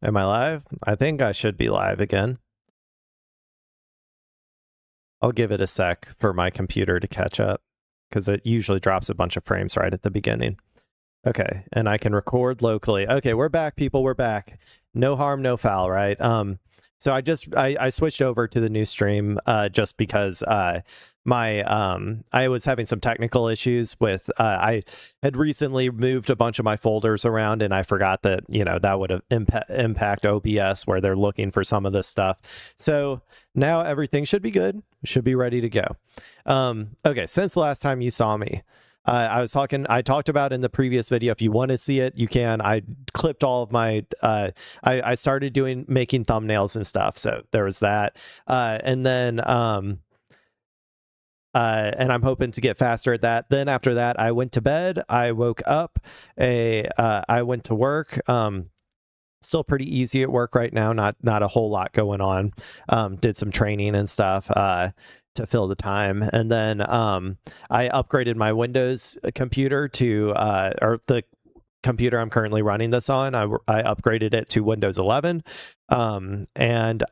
Am I live? I think I should be live again. I'll give it a sec for my computer to catch up because it usually drops a bunch of frames right at the beginning. Okay, and I can record locally. Okay, we're back, people. We're back. No harm, no foul, right? So I switched over to the new stream just because I was having some technical issues with I had recently moved a bunch of my folders around, and I forgot that that would have impact OBS where they're looking for some of this stuff. So now everything should be good, should be ready to go. Okay, since the last time you saw me, I talked about in the previous video. If you want to see it, you can. I clipped all of my, I started making thumbnails and stuff. So there was that. And then, and I'm hoping to get faster at that. Then after that, I went to bed. I woke up, I went to work. Still pretty easy at work right now. Not a whole lot going on. Did some training and stuff, to fill the time. And then I upgraded my Windows computer to, or the computer I'm currently running this on, I upgraded it to Windows 11. And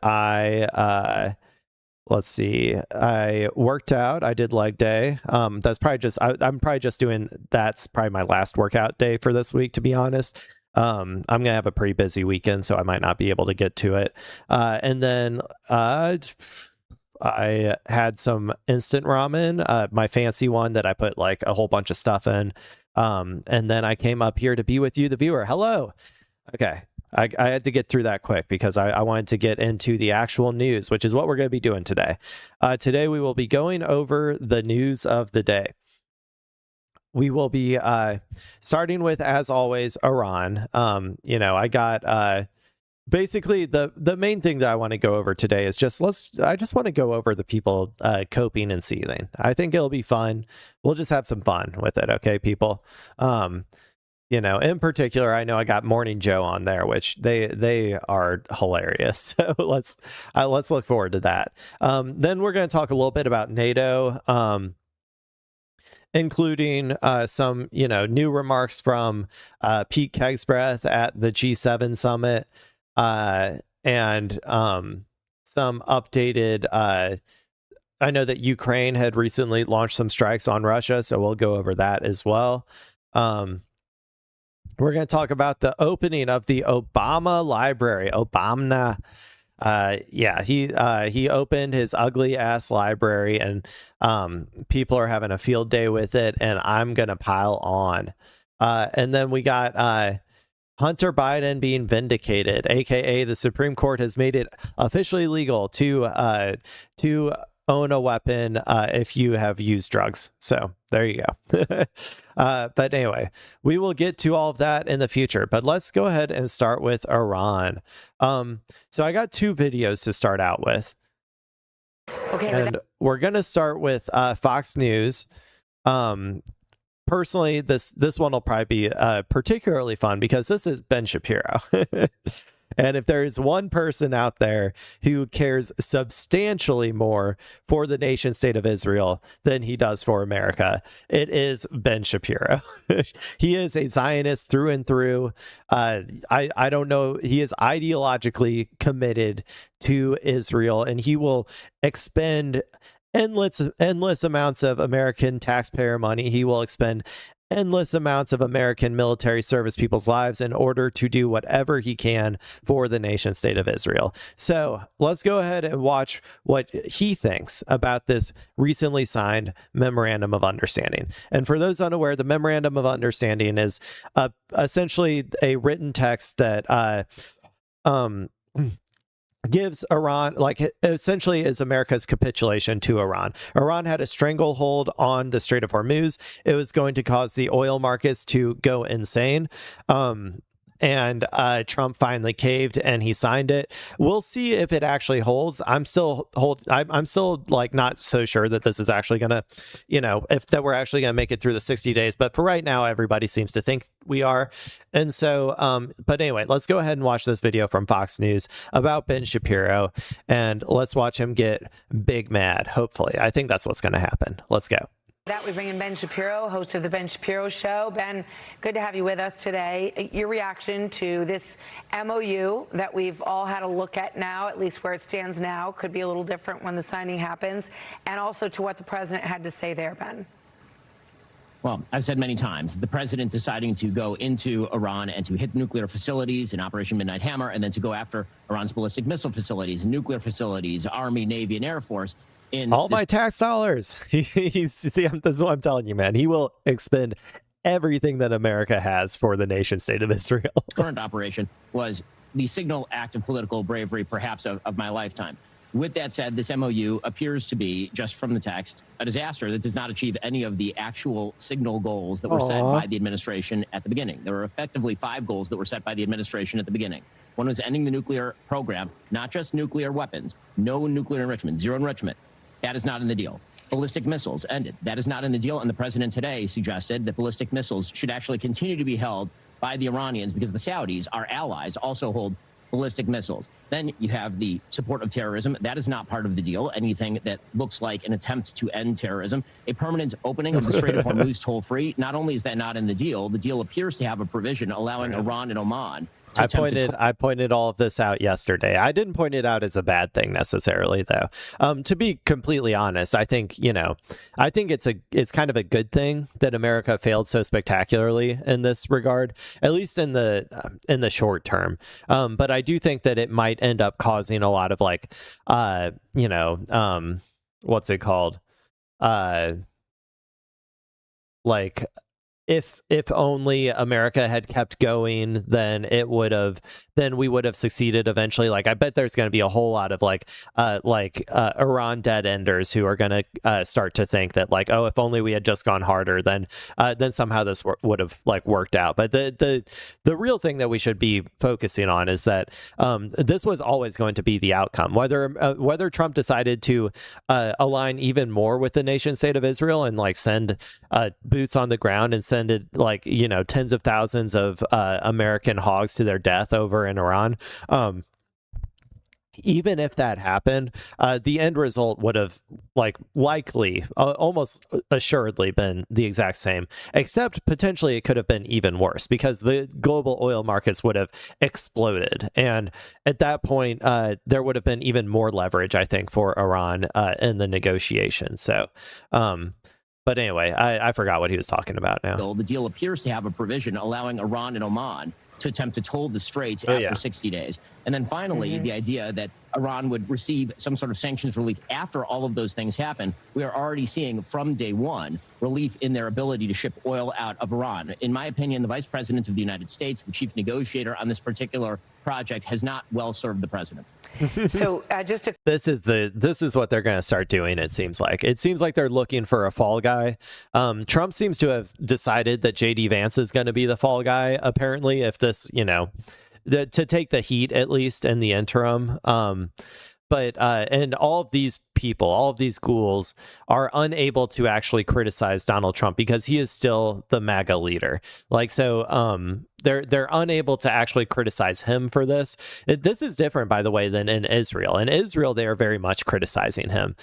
let's see, I worked out. I did leg day. That's probably just, I'm probably just doing, that's probably my last workout day for this week, to be honest. I'm gonna have a pretty busy weekend, so I might not be able to get to it. And then I had some instant ramen, my fancy one that I put like a whole bunch of stuff in. And then I came up here to be with you, the viewer. Hello. Okay. I had to get through that quick because I wanted to get into the actual news, which is what we're going to be doing today. Today we will be going over the news of the day. We will be starting with, as always, Iran. I got basically the main thing that I want to go over today is I just want to go over the people coping and seething. I think it'll be fun. We'll just have some fun with it, okay, people? In particular, I know I got Morning Joe on there, which they are hilarious. So let's look forward to that. Then we're going to talk a little bit about NATO, including some new remarks from Pete Hegseth at the G7 summit, and some updated. I know that Ukraine had recently launched some strikes on Russia, so we'll go over that as well. We're going to talk about the opening of the Obama library. Obamna. He opened his ugly ass library, and people are having a field day with it, and I'm gonna pile on. And then we got Hunter Biden being vindicated, aka the Supreme Court has made it officially legal to own a weapon if you have used drugs. So there you go. But anyway, we will get to all of that in the future, but let's go ahead and start with Iran. So I got two videos to start out with. Okay. And we're going to start with Fox News. Personally, this one will probably be particularly fun because this is Ben Shapiro. And if there is one person out there who cares substantially more for the nation state of Israel than he does for America, it is Ben Shapiro. He is a Zionist through and through. I don't know. He is ideologically committed to Israel, and he will expend endless amounts of American taxpayer money. He will expend endless amounts of American military service people's lives in order to do whatever he can for the nation state of Israel. So let's go ahead and watch what he thinks about this recently signed Memorandum of Understanding. And for those unaware, the Memorandum of Understanding is essentially a written text that gives Iran, like, essentially is America's capitulation to Iran. Iran had a stranglehold on the Strait of Hormuz. It was going to cause the oil markets to go insane. And Trump finally caved and he signed it. We'll see if it actually holds. I'm still like not so sure that this is actually gonna, if that we're actually gonna make it through the 60 days. But for right now, everybody seems to think we are. And so, but anyway, let's go ahead and watch this video from Fox News about Ben Shapiro, and let's watch him get big mad. Hopefully, I think that's what's gonna happen. Let's go. That we bring in Ben Shapiro, host of the Ben Shapiro Show. Ben, good to have you with us today. Your reaction to this MOU that we've all had a look at now, at least where it stands now, could be a little different when the signing happens, and also to what the president had to say there, Ben. Well, I've said many times, the president deciding to go into Iran and to hit nuclear facilities in Operation Midnight Hammer, and then to go after Iran's ballistic missile facilities, nuclear facilities, Army, Navy, and Air Force. All my tax dollars. See, this is what I'm telling you, man. He will expend everything that America has for the nation state of Israel. Current operation was the signal act of political bravery, perhaps, of my lifetime. With that said, this MOU appears to be, just from the text, a disaster that does not achieve any of the actual signal goals that were set by the administration at the beginning. There were effectively 5 goals that were set by the administration at the beginning. One was ending the nuclear program, not just nuclear weapons, no nuclear enrichment, zero enrichment. That is not in the deal. Ballistic missiles ended. That is not in the deal. And the president today suggested that ballistic missiles should actually continue to be held by the Iranians because the Saudis, our allies, also hold ballistic missiles. Then you have the support of terrorism. That is not part of the deal. Anything that looks like an attempt to end terrorism. A permanent opening of the Strait of Hormuz toll-free. Not only is that not in the deal appears to have a provision allowing Iran and Oman. I pointed all of this out yesterday. I didn't point it out as a bad thing necessarily, though. To be completely honest, I think it's kind of a good thing that America failed so spectacularly in this regard, at least in the short term. But I do think that it might end up causing a lot of what's it called? If only America had kept going, then we would have succeeded eventually. Like, I bet there's going to be a whole lot of Iran dead enders who are going to start to think that if only we had just gone harder, then somehow this would have worked out. But the real thing that we should be focusing on is that this was always going to be the outcome. Whether Trump decided to align even more with the nation state of Israel and send boots on the ground and send tens of thousands of American hogs to their death over in Iran. Even if that happened, the end result would have likely, almost assuredly been the exact same, except potentially it could have been even worse because the global oil markets would have exploded. And at that point, there would have been even more leverage, I think, for Iran in the negotiations. So, but anyway, I forgot what he was talking about now. The deal appears to have a provision allowing Iran and Oman to attempt to toll the straits after 60 days. And then finally, the idea that Iran would receive some sort of sanctions relief after all of those things happen. We are already seeing from day one relief in their ability to ship oil out of Iran. In my opinion, the vice president of the United States, the chief negotiator on this particular project, has not well served the president. So this is what they're going to start doing. It seems like they're looking for a fall guy. Trump seems to have decided that JD Vance is going to be the fall guy, apparently, if this, to take the heat, at least in the interim. But and all of these people, all of these ghouls are unable to actually criticize Donald Trump because he is still the MAGA leader. They're unable to actually criticize him for this. This is different, by the way, than in Israel. In Israel, they are very much criticizing him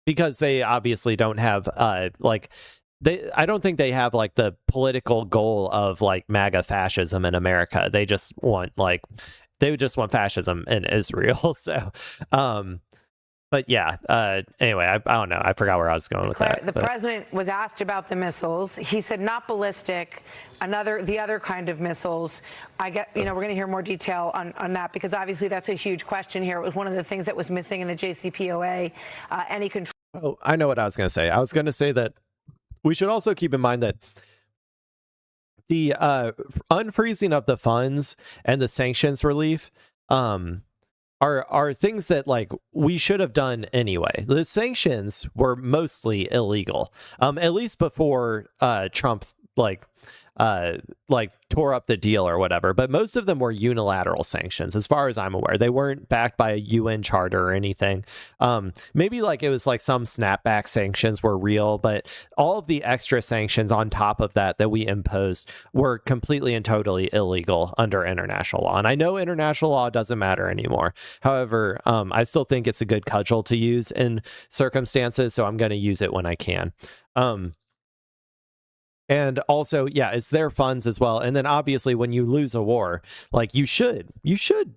because they obviously don't have I don't think they have the political goal of MAGA fascism in America. They just want fascism in Israel. So, but yeah, anyway, I don't know. I forgot where I was going with that. The president was asked about the missiles. He said not ballistic, the other kind of missiles. We're going to hear more detail on that because obviously that's a huge question here. It was one of the things that was missing in the JCPOA. Any control. Oh, I know what I was going to say. I was going to say that we should also keep in mind that the unfreezing of the funds and the sanctions relief are things that we should have done anyway. The sanctions were mostly illegal, at least before Trump like tore up the deal or whatever, but most of them were unilateral sanctions as far as I'm aware. They weren't backed by a UN charter or anything. Maybe like it was like some snapback sanctions were real, but all of the extra sanctions on top of that we imposed were completely and totally illegal under international law. And I know international law doesn't matter anymore. However, I still think it's a good cudgel to use in circumstances, so I'm going to use it when I can. And also, yeah, it's their funds as well. And then obviously when you lose a war, like you should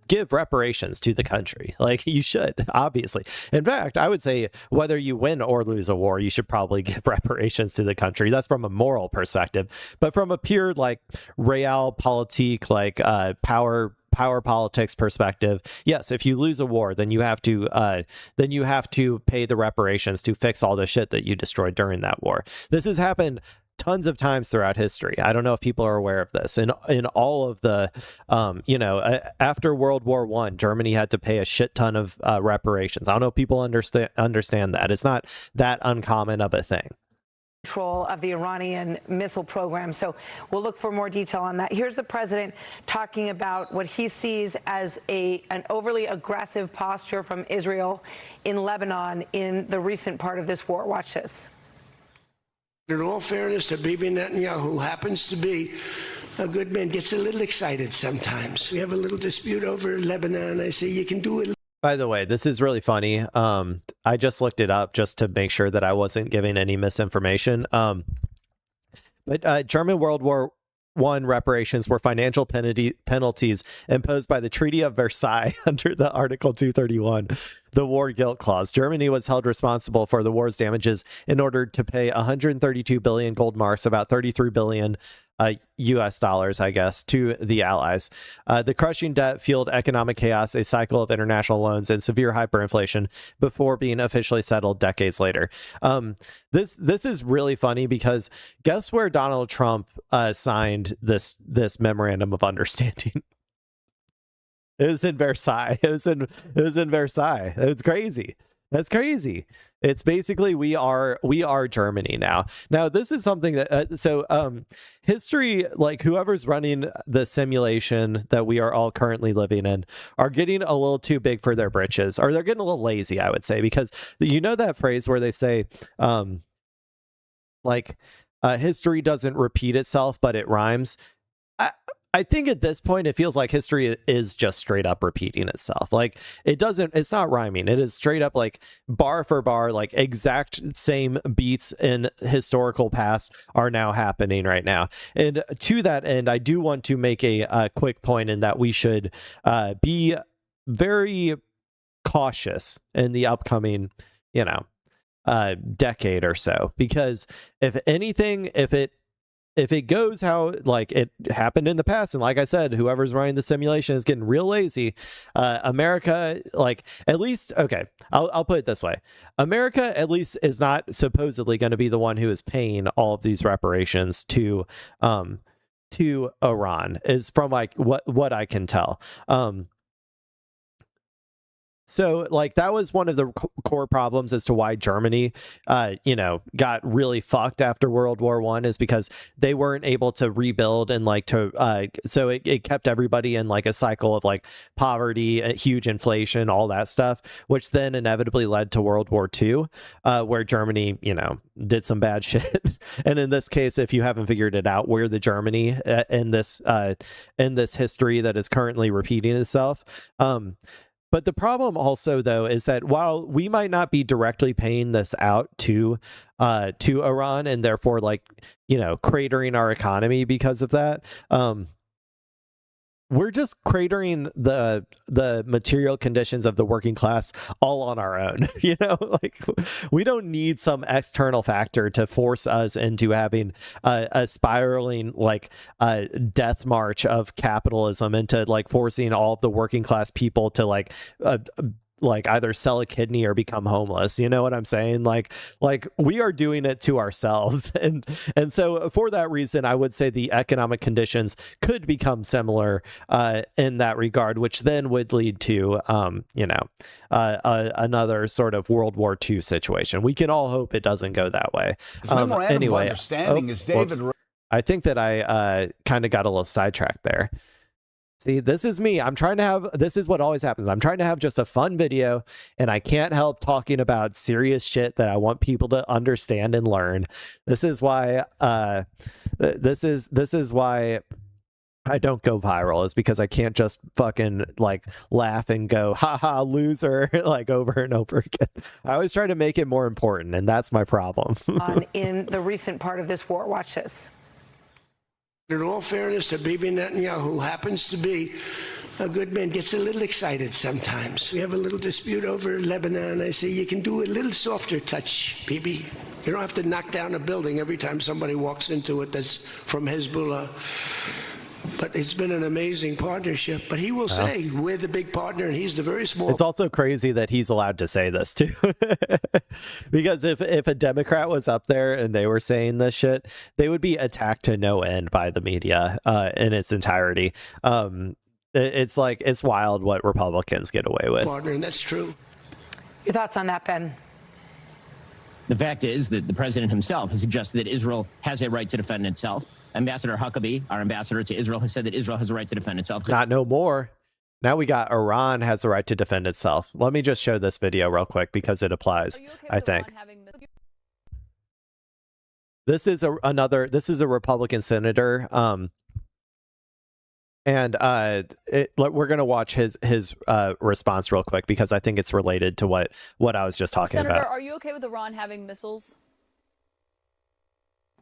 give reparations to the country. Like you should, obviously. In fact, I would say whether you win or lose a war, you should probably give reparations to the country. That's from a moral perspective. But from a pure like realpolitik, like power politics perspective, yes, if you lose a war, then you have to pay the reparations to fix all the shit that you destroyed during that war. This has happened tons of times throughout history. I don't know if people are aware of this. In all of the, after World War I, Germany had to pay a shit ton of reparations. I don't know if people understand that. It's not that uncommon of a thing. Control of the Iranian missile program. So we'll look for more detail on that. Here's the president talking about what he sees as an overly aggressive posture from Israel in Lebanon in the recent part of this war. Watch this. In all fairness to Bibi Netanyahu, who happens to be a good man, gets a little excited sometimes. We have a little dispute over Lebanon. I say, you can do it. By the way, this is really funny. I just looked it up just to make sure that I wasn't giving any misinformation. But German World War I reparations were financial penalties imposed by the Treaty of Versailles under the Article 231, the War Guilt Clause. Germany was held responsible for the war's damages in order to pay 132 billion gold marks, about 33 billion US dollars, I guess, to the Allies. The crushing debt fueled economic chaos, a cycle of international loans, and severe hyperinflation before being officially settled decades later. This is really funny because guess where Donald Trump signed this memorandum of understanding? It was in Versailles. It was in Versailles. It's crazy. That's crazy. It's basically we are Germany now. Now this is something that history, like whoever's running the simulation that we are all currently living in, are getting a little too big for their britches, or they're getting a little lazy, I would say, because you know that phrase where they say history doesn't repeat itself, but it rhymes. I think at this point, it feels like history is just straight up repeating itself. Like it's not rhyming. It is straight up like bar for bar, like exact same beats in historical past are now happening right now. And to that end, I do want to make a quick point in that we should be very cautious in the upcoming, decade or so, because if anything, if it goes how like it happened in the past, and like I said, whoever's running the simulation is getting real lazy, America, like at least, okay, I'll put it this way. America at least is not supposedly going to be the one who is paying all of these reparations to Iran, is from like what I can tell. So like that was one of the core problems as to why Germany, got really fucked after World War I, is because they weren't able to rebuild and so it kept everybody in like a cycle of like poverty, huge inflation, all that stuff, which then inevitably led to World War II, where Germany, did some bad shit. And in this case, if you haven't figured it out, we're the Germany in this history that is currently repeating itself. But the problem also, though, is that while we might not be directly paying this out to Iran and therefore cratering our economy because of that, we're just cratering the material conditions of the working class all on our own. We don't need some external factor to force us into having a spiraling death march of capitalism, into forcing all of the working class people to either sell a kidney or become homeless. You know what I'm saying? Like we are doing it to ourselves. And so for that reason, I would say the economic conditions could become similar in that regard, which then would lead to, another sort of World War II situation. We can all hope it doesn't go that way. Memorandum of understanding is David. I think that I kind of got a little sidetracked there. See, this is me. This is what always happens. I'm trying to have just a fun video, and I can't help talking about serious shit that I want people to understand and learn. This is why, this is why I don't go viral, is because I can't just fucking like laugh and go, haha, loser, like over and over again. I always try to make it more important, and that's my problem. In the recent part of this war, watch this. In all fairness to Bibi Netanyahu, who happens to be a good man, gets a little excited sometimes. We have a little dispute over Lebanon. I say, you can do a little softer touch, Bibi. You don't have to knock down a building every time somebody walks into it that's from Hezbollah. But it's been an amazing partnership. But he will say, we're the big partner and he's the very small. It's also crazy that he's allowed to say this too. Because if a Democrat was up there and they were saying this shit, they would be attacked to no end by the media in its entirety. It's like, it's wild what Republicans get away with. Partner, and that's true. Your thoughts on that, Ben? The fact is that the president himself has suggested that Israel has a right to defend itself. Ambassador Huckabee, our ambassador to Israel, has said that Israel has a right to defend itself. Not no more. Now we got Iran has the right to defend itself. Let me just show this video real quick because it applies, I think. This is a Republican senator. And we're going to watch his response real quick because I think it's related to what I was just talking about. Senator, are you okay with Iran having missiles?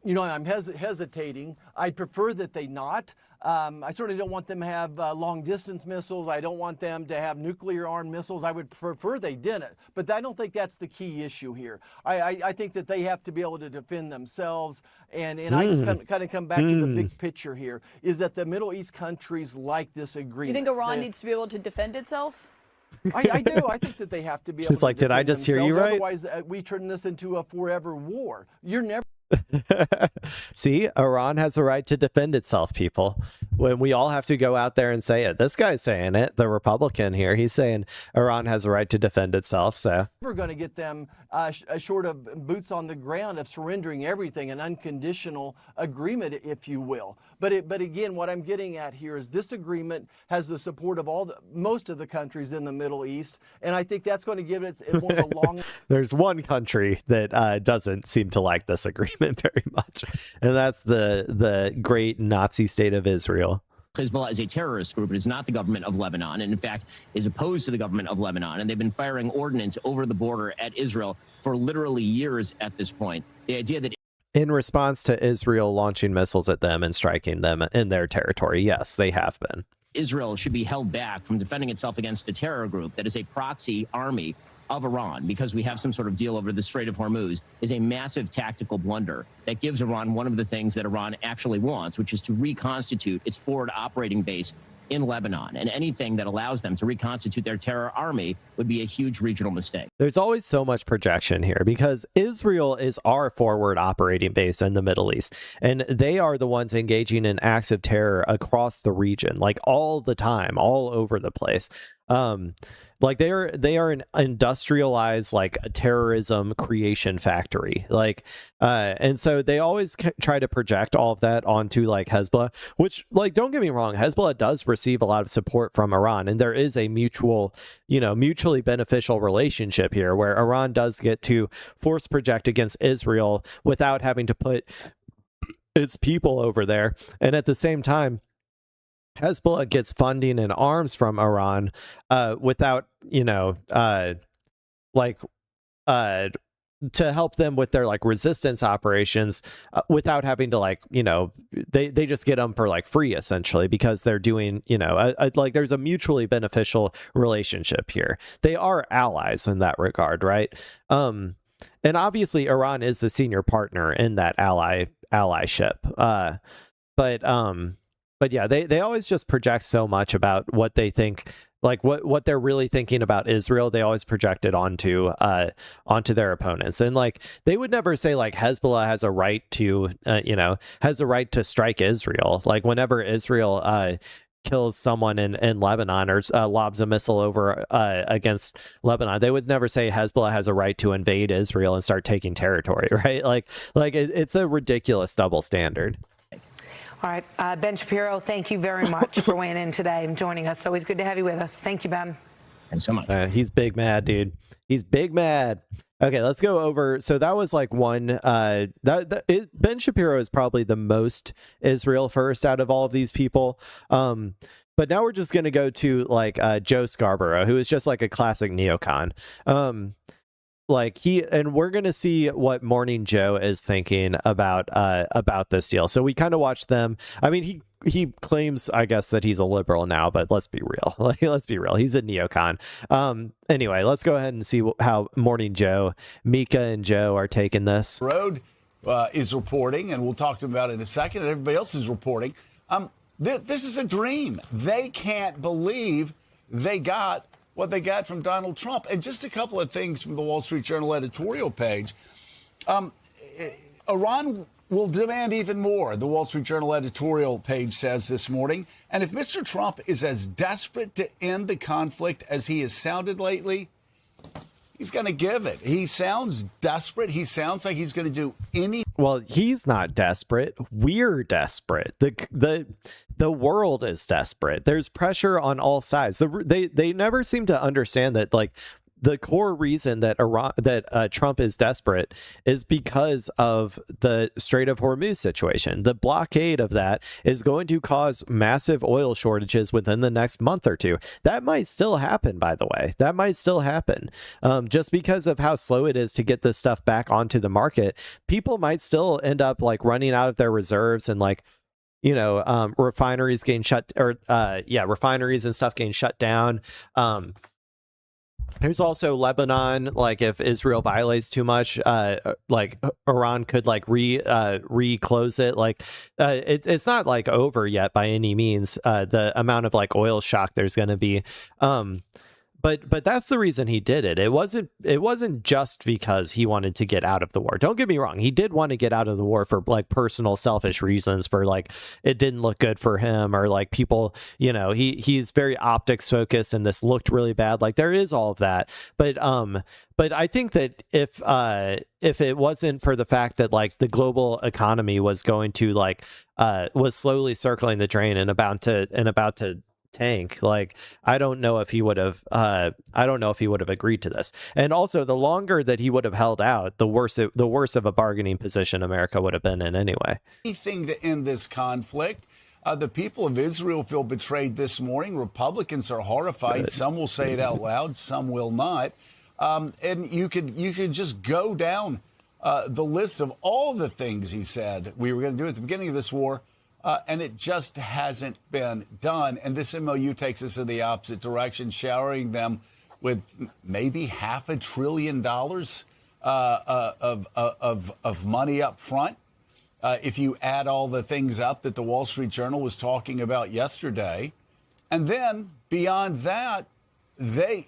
You know, I'm hesitating. I'd prefer that they not. I certainly don't want them to have long-distance missiles. I don't want them to have nuclear-armed missiles. I would prefer they didn't. But I don't think that's the key issue here. I think that they have to be able to defend themselves. And I just kind of come back to the big picture here, is that the Middle East countries like this agreement. You think Iran needs to be able to defend itself? I do. I think that they have to be able She's to like, did I just hear you right? Otherwise, we turn this into a forever war. You're never... See, Iran has a right to defend itself, people. When we all have to go out there and say it. This guy's saying it, the Republican here. He's saying Iran has a right to defend itself. So we're going to get them short of boots on the ground of surrendering everything, an unconditional agreement, if you will. But again, what I'm getting at here is this agreement has the support of most of the countries in the Middle East, and I think that's going to give it one of the long. There's one country that doesn't seem to like this agreement very much, and that's the great Nazi state of Israel. Hezbollah is a terrorist group. It is not the government of Lebanon, and in fact is opposed to the government of Lebanon. And they've been firing ordnance over the border at Israel for literally years at this point. The idea that in response to Israel launching missiles at them and striking them in their territory, yes, they have been. Israel should be held back from defending itself against a terror group that is a proxy army of Iran, because we have some sort of deal over the Strait of Hormuz, is a massive tactical blunder that gives Iran one of the things that Iran actually wants, which is to reconstitute its forward operating base in Lebanon. And anything that allows them to reconstitute their terror army would be a huge regional mistake. There's always so much projection here because Israel is our forward operating base in the Middle East, and they are the ones engaging in acts of terror across the region, like all the time, all over the place. Like they are an industrialized like a terrorism creation factory, like and so they always try to project all of that onto like Hezbollah, which, like, don't get me wrong, Hezbollah does receive a lot of support from Iran, and there is a mutually beneficial relationship here where Iran does get to force project against Israel without having to put its people over there, and at the same time Hezbollah gets funding and arms from Iran without, to help them with their like resistance operations without having to they just get them for like free essentially because they're doing, like there's a mutually beneficial relationship here. They are allies in that regard, right? And obviously Iran is the senior partner in that allyship. But yeah, they always just project so much about what they think, like what they're really thinking about Israel. They always project it onto their opponents, and like they would never say like Hezbollah has a right to strike Israel. Like whenever Israel kills someone in Lebanon or lobs a missile over against Lebanon, they would never say Hezbollah has a right to invade Israel and start taking territory, right? Like it's a ridiculous double standard. All right, Ben Shapiro, thank you very much for weighing in today and joining us. Always good to have you with us. Thank you, Ben. Thanks so much. He's big mad, dude. He's big mad. Okay, let's go over. So that was like one. Ben Shapiro is probably the most Israel first out of all of these people. But now we're just gonna go to like Joe Scarborough, who is just like a classic neocon. And we're gonna see what Morning Joe is thinking about this deal. So we kind of watched them. I mean, he claims, I guess, that he's a liberal now, but let's be real. Let's be real. He's a neocon. Anyway, let's go ahead and see how Morning Joe, Mika, and Joe are taking this. Road is reporting, and we'll talk to them about it in a second. And everybody else is reporting. This is a dream. They can't believe they got what they got from Donald Trump. And just a couple of things from the Wall Street Journal editorial page. Iran will demand even more, the Wall Street Journal editorial page says this morning. And if Mr. Trump is as desperate to end the conflict as he has sounded lately, he's going to give it. He sounds desperate. He sounds like he's going to do anything. Well, he's not desperate. We're desperate. The world is desperate. There's pressure on all sides. They never seem to understand that, like, the core reason that Trump is desperate is because of the Strait of Hormuz situation. The blockade of that is going to cause massive oil shortages within the next month or two. That might still happen, by the way. That might still happen. Just because of how slow it is to get this stuff back onto the market, people might still end up like running out of their reserves and like, refineries getting refineries and stuff getting shut down. There's also Lebanon. Like, if Israel violates too much, like Iran could like reclose it. Like, it's not like over yet by any means. The amount of like oil shock there's going to be. But that's the reason he did it. It wasn't just because he wanted to get out of the war. Don't get me wrong. He did want to get out of the war for like personal selfish reasons, for like it didn't look good for him, or like people, he's very optics focused and this looked really bad. Like, there is all of that. But I think that if it wasn't for the fact that like the global economy was going to like was slowly circling the drain and about to tank, like I don't know if he would have agreed to this. And also, the longer that he would have held out, the worse of a bargaining position America would have been in anyway. Anything to end this conflict. The people of Israel feel betrayed this morning. Republicans are horrified. Good. Some will say it out loud, some will not. And you could just go down the list of all the things he said we were going to do at the beginning of this war. And it just hasn't been done. And this MOU takes us in the opposite direction, showering them with maybe $500 billion of money up front. If you add all the things up that the Wall Street Journal was talking about yesterday. And then beyond that, they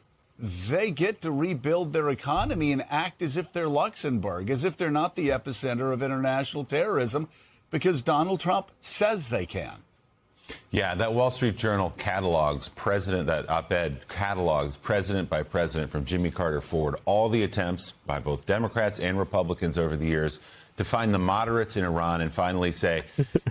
get to rebuild their economy and act as if they're Luxembourg, as if they're not the epicenter of international terrorism, because Donald Trump says they can. Yeah, that Wall Street Journal catalogs that op-ed catalogs president by president from Jimmy Carter forward all the attempts by both Democrats and Republicans over the years to find the moderates in Iran and finally say,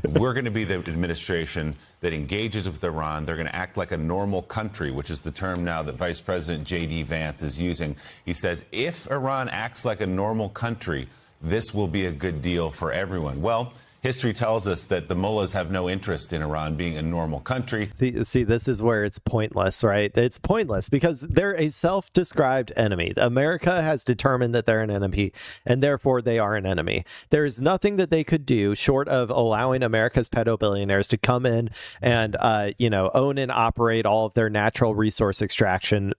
we're going to be the administration that engages with Iran. They're going to act like a normal country, which is the term now that Vice President J.D. Vance is using. He says, if Iran acts like a normal country, this will be a good deal for everyone. Well, history tells us that the mullahs have no interest in Iran being a normal country. See, this is where it's pointless, right? It's pointless because they're a self-described enemy. America has determined that they're an enemy, and therefore they are an enemy. There is nothing that they could do short of allowing America's pedo-billionaires to come in and, own and operate all of their natural resource extraction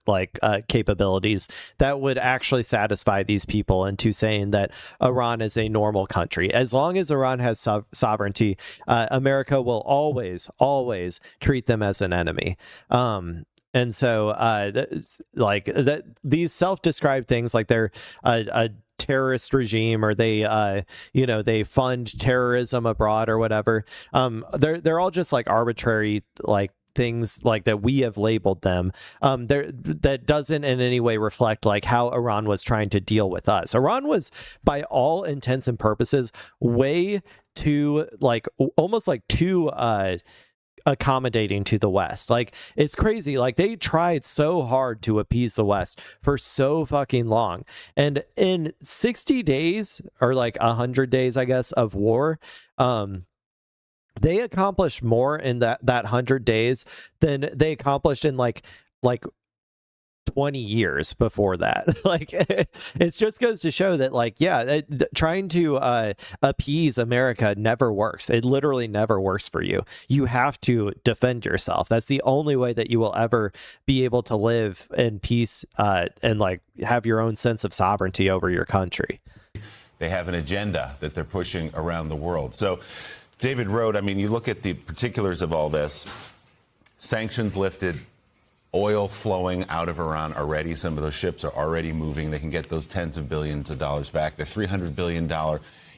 capabilities that would actually satisfy these people into saying that Iran is a normal country. As long as Iran has sovereignty, America will always treat them as an enemy. And so these self-described things, like they're a terrorist regime, or they fund terrorism abroad or whatever, they're all just like arbitrary things like that we have labeled them. That doesn't in any way reflect like how Iran was trying to deal with us. Iran was, by all intents and purposes, way too, like almost like too accommodating to the West. Like, it's crazy. Like, they tried so hard to appease the West for so fucking long. And in 60 days, or like 100 days, I guess, of war, they accomplished more in that 100 days than they accomplished in like 20 years before that. Like, it just goes to show that, like, yeah, trying to appease America never works. It literally never works for you. You have to defend yourself. That's the only way that you will ever be able to live in peace and like have your own sense of sovereignty over your country. They have an agenda that they're pushing around the world. So David wrote, I mean, you look at the particulars of all this, sanctions lifted, oil flowing out of Iran already. Some of those ships are already moving. They can get those tens of billions of dollars back. The $300 billion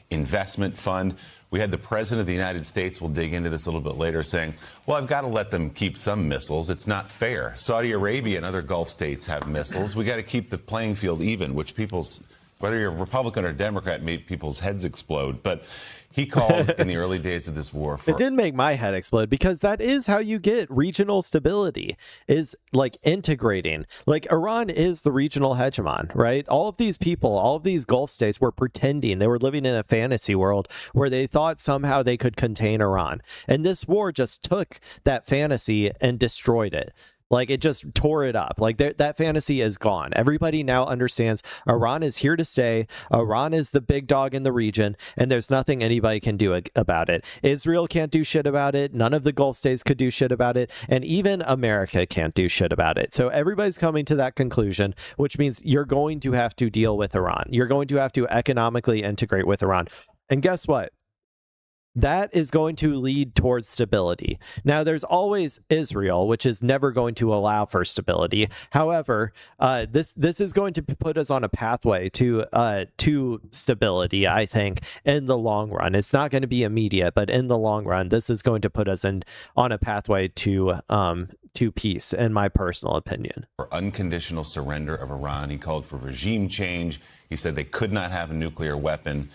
investment fund. We had the president of the United States, we'll dig into this a little bit later, saying, well, I've got to let them keep some missiles. It's not fair. Saudi Arabia and other Gulf states have missiles. We got to keep the playing field even, which whether you're a Republican or Democrat, made people's heads explode. But he called in the early days of this war for... It did make my head explode, because that is how you get regional stability, is like integrating. Like, Iran is the regional hegemon, right? All of these people, all of these Gulf states were pretending. They were living in a fantasy world where they thought somehow they could contain Iran. And this war just took that fantasy and destroyed it. Like, it just tore it up. Like, that fantasy is gone. Everybody now understands Iran is here to stay. Iran is the big dog in the region, and there's nothing anybody can do about it. Israel can't do shit about it. None of the Gulf states could do shit about it. And even America can't do shit about it. So everybody's coming to that conclusion, which means you're going to have to deal with Iran. You're going to have to economically integrate with Iran. And guess what? That is going to lead towards stability. Now, there's always Israel, which is never going to allow for stability. However, this is going to put us on a pathway to stability, I think, in the long run. It's not going to be immediate, but in the long run, this is going to put us on a pathway to peace, in my personal opinion. For unconditional surrender of Iran. He called for regime change. He said they could not have a nuclear weapon.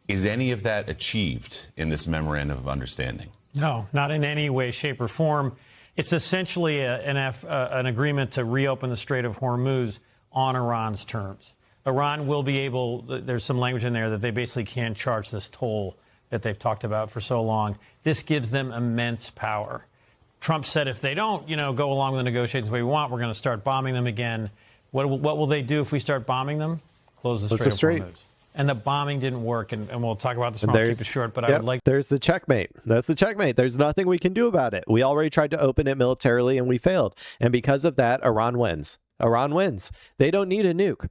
Is any of that achieved in this memorandum of understanding? No, not in any way, shape, or form. It's essentially an agreement to reopen the Strait of Hormuz on Iran's terms. Iran will be able, there's some language in there that they basically can't charge this toll that they've talked about for so long. This gives them immense power. Trump said if they don't, go along with the negotiations the way we want, we're going to start bombing them again. What will they do if we start bombing them? Close the Strait of Hormuz. And the bombing didn't work, and we'll talk about this more. I'll keep it short, but I would like... There's the checkmate. That's the checkmate. There's nothing we can do about it. We already tried to open it militarily, and we failed. And because of that, Iran wins. Iran wins. They don't need a nuke.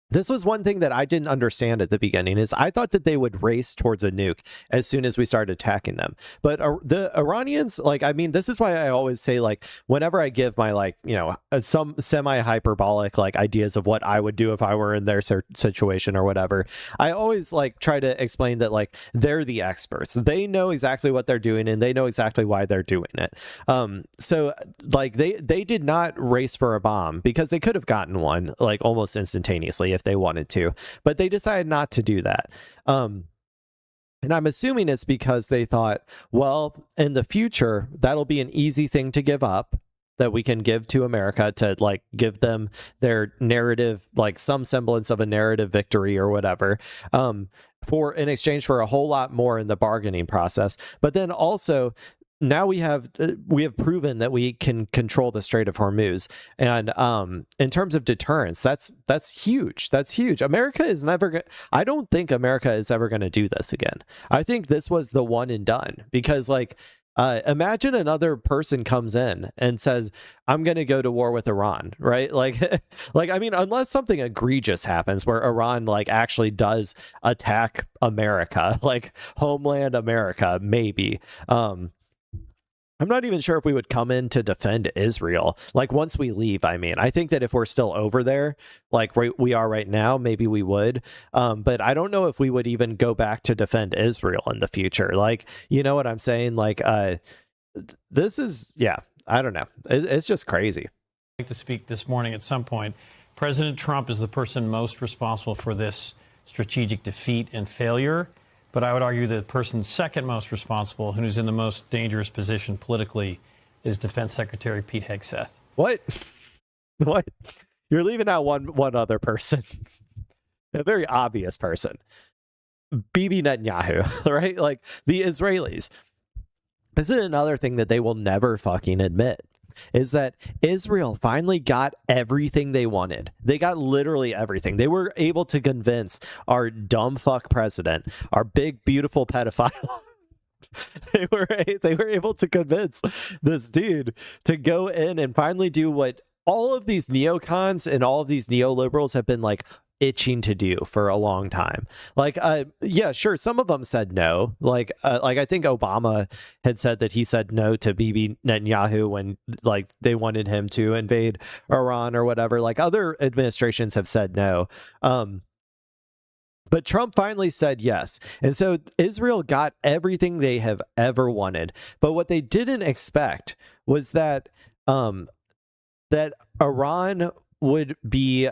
This was one thing that I didn't understand at the beginning, is I thought that they would race towards a nuke as soon as we started attacking them. But the Iranians, this is why I always say, whenever I give my, some semi-hyperbolic, ideas of what I would do if I were in their situation or whatever, I always, try to explain that, they're the experts. They know exactly what they're doing, and they know exactly why they're doing it. So, they did not race for a bomb, because they could have gotten one, almost instantaneously if they wanted to, but they decided not to do that. And I'm assuming it's because they thought, well, in the future, that'll be an easy thing to give up, that we can give to America to give them their narrative, some semblance of a narrative victory or whatever, for in exchange for a whole lot more in the bargaining process. But then also, now we have proven that we can control the Strait of Hormuz, and in terms of deterrence, that's huge. That's huge. America is never. I don't think America is ever going to do this again. I think this was the one and done, because imagine another person comes in and says, I'm going to go to war with Iran, right? Unless something egregious happens where Iran actually does attack America, homeland America, maybe. I'm not even sure if we would come in to defend Israel. Once we leave, I think that if we're still over there, we are right now, maybe we would. But I don't know if we would even go back to defend Israel in the future. You know what I'm saying? This is, I don't know. It's just crazy. I'd like to speak this morning at some point. President Trump is the person most responsible for this strategic defeat and failure. but I would argue the person second most responsible, who's in the most dangerous position politically, is Defense Secretary Pete Hegseth. What? What? You're leaving out one other person, a very obvious person, Bibi Netanyahu, right? Like the Israelis. This is another thing that they will never fucking admit, is that Israel finally got everything they wanted. They got literally everything. They were able to convince our dumb fuck president, our big, beautiful pedophile. They were able to convince this dude to go in and finally do what all of these neocons and all of these neoliberals have been like itching to do for a long time. Like, yeah, sure, some of them said no. Like I think Obama had said that he said no to Bibi Netanyahu when like they wanted him to invade Iran or whatever. Like other administrations have said no. But Trump finally said yes. And so Israel got everything they have ever wanted. But what they didn't expect was that that Iran would be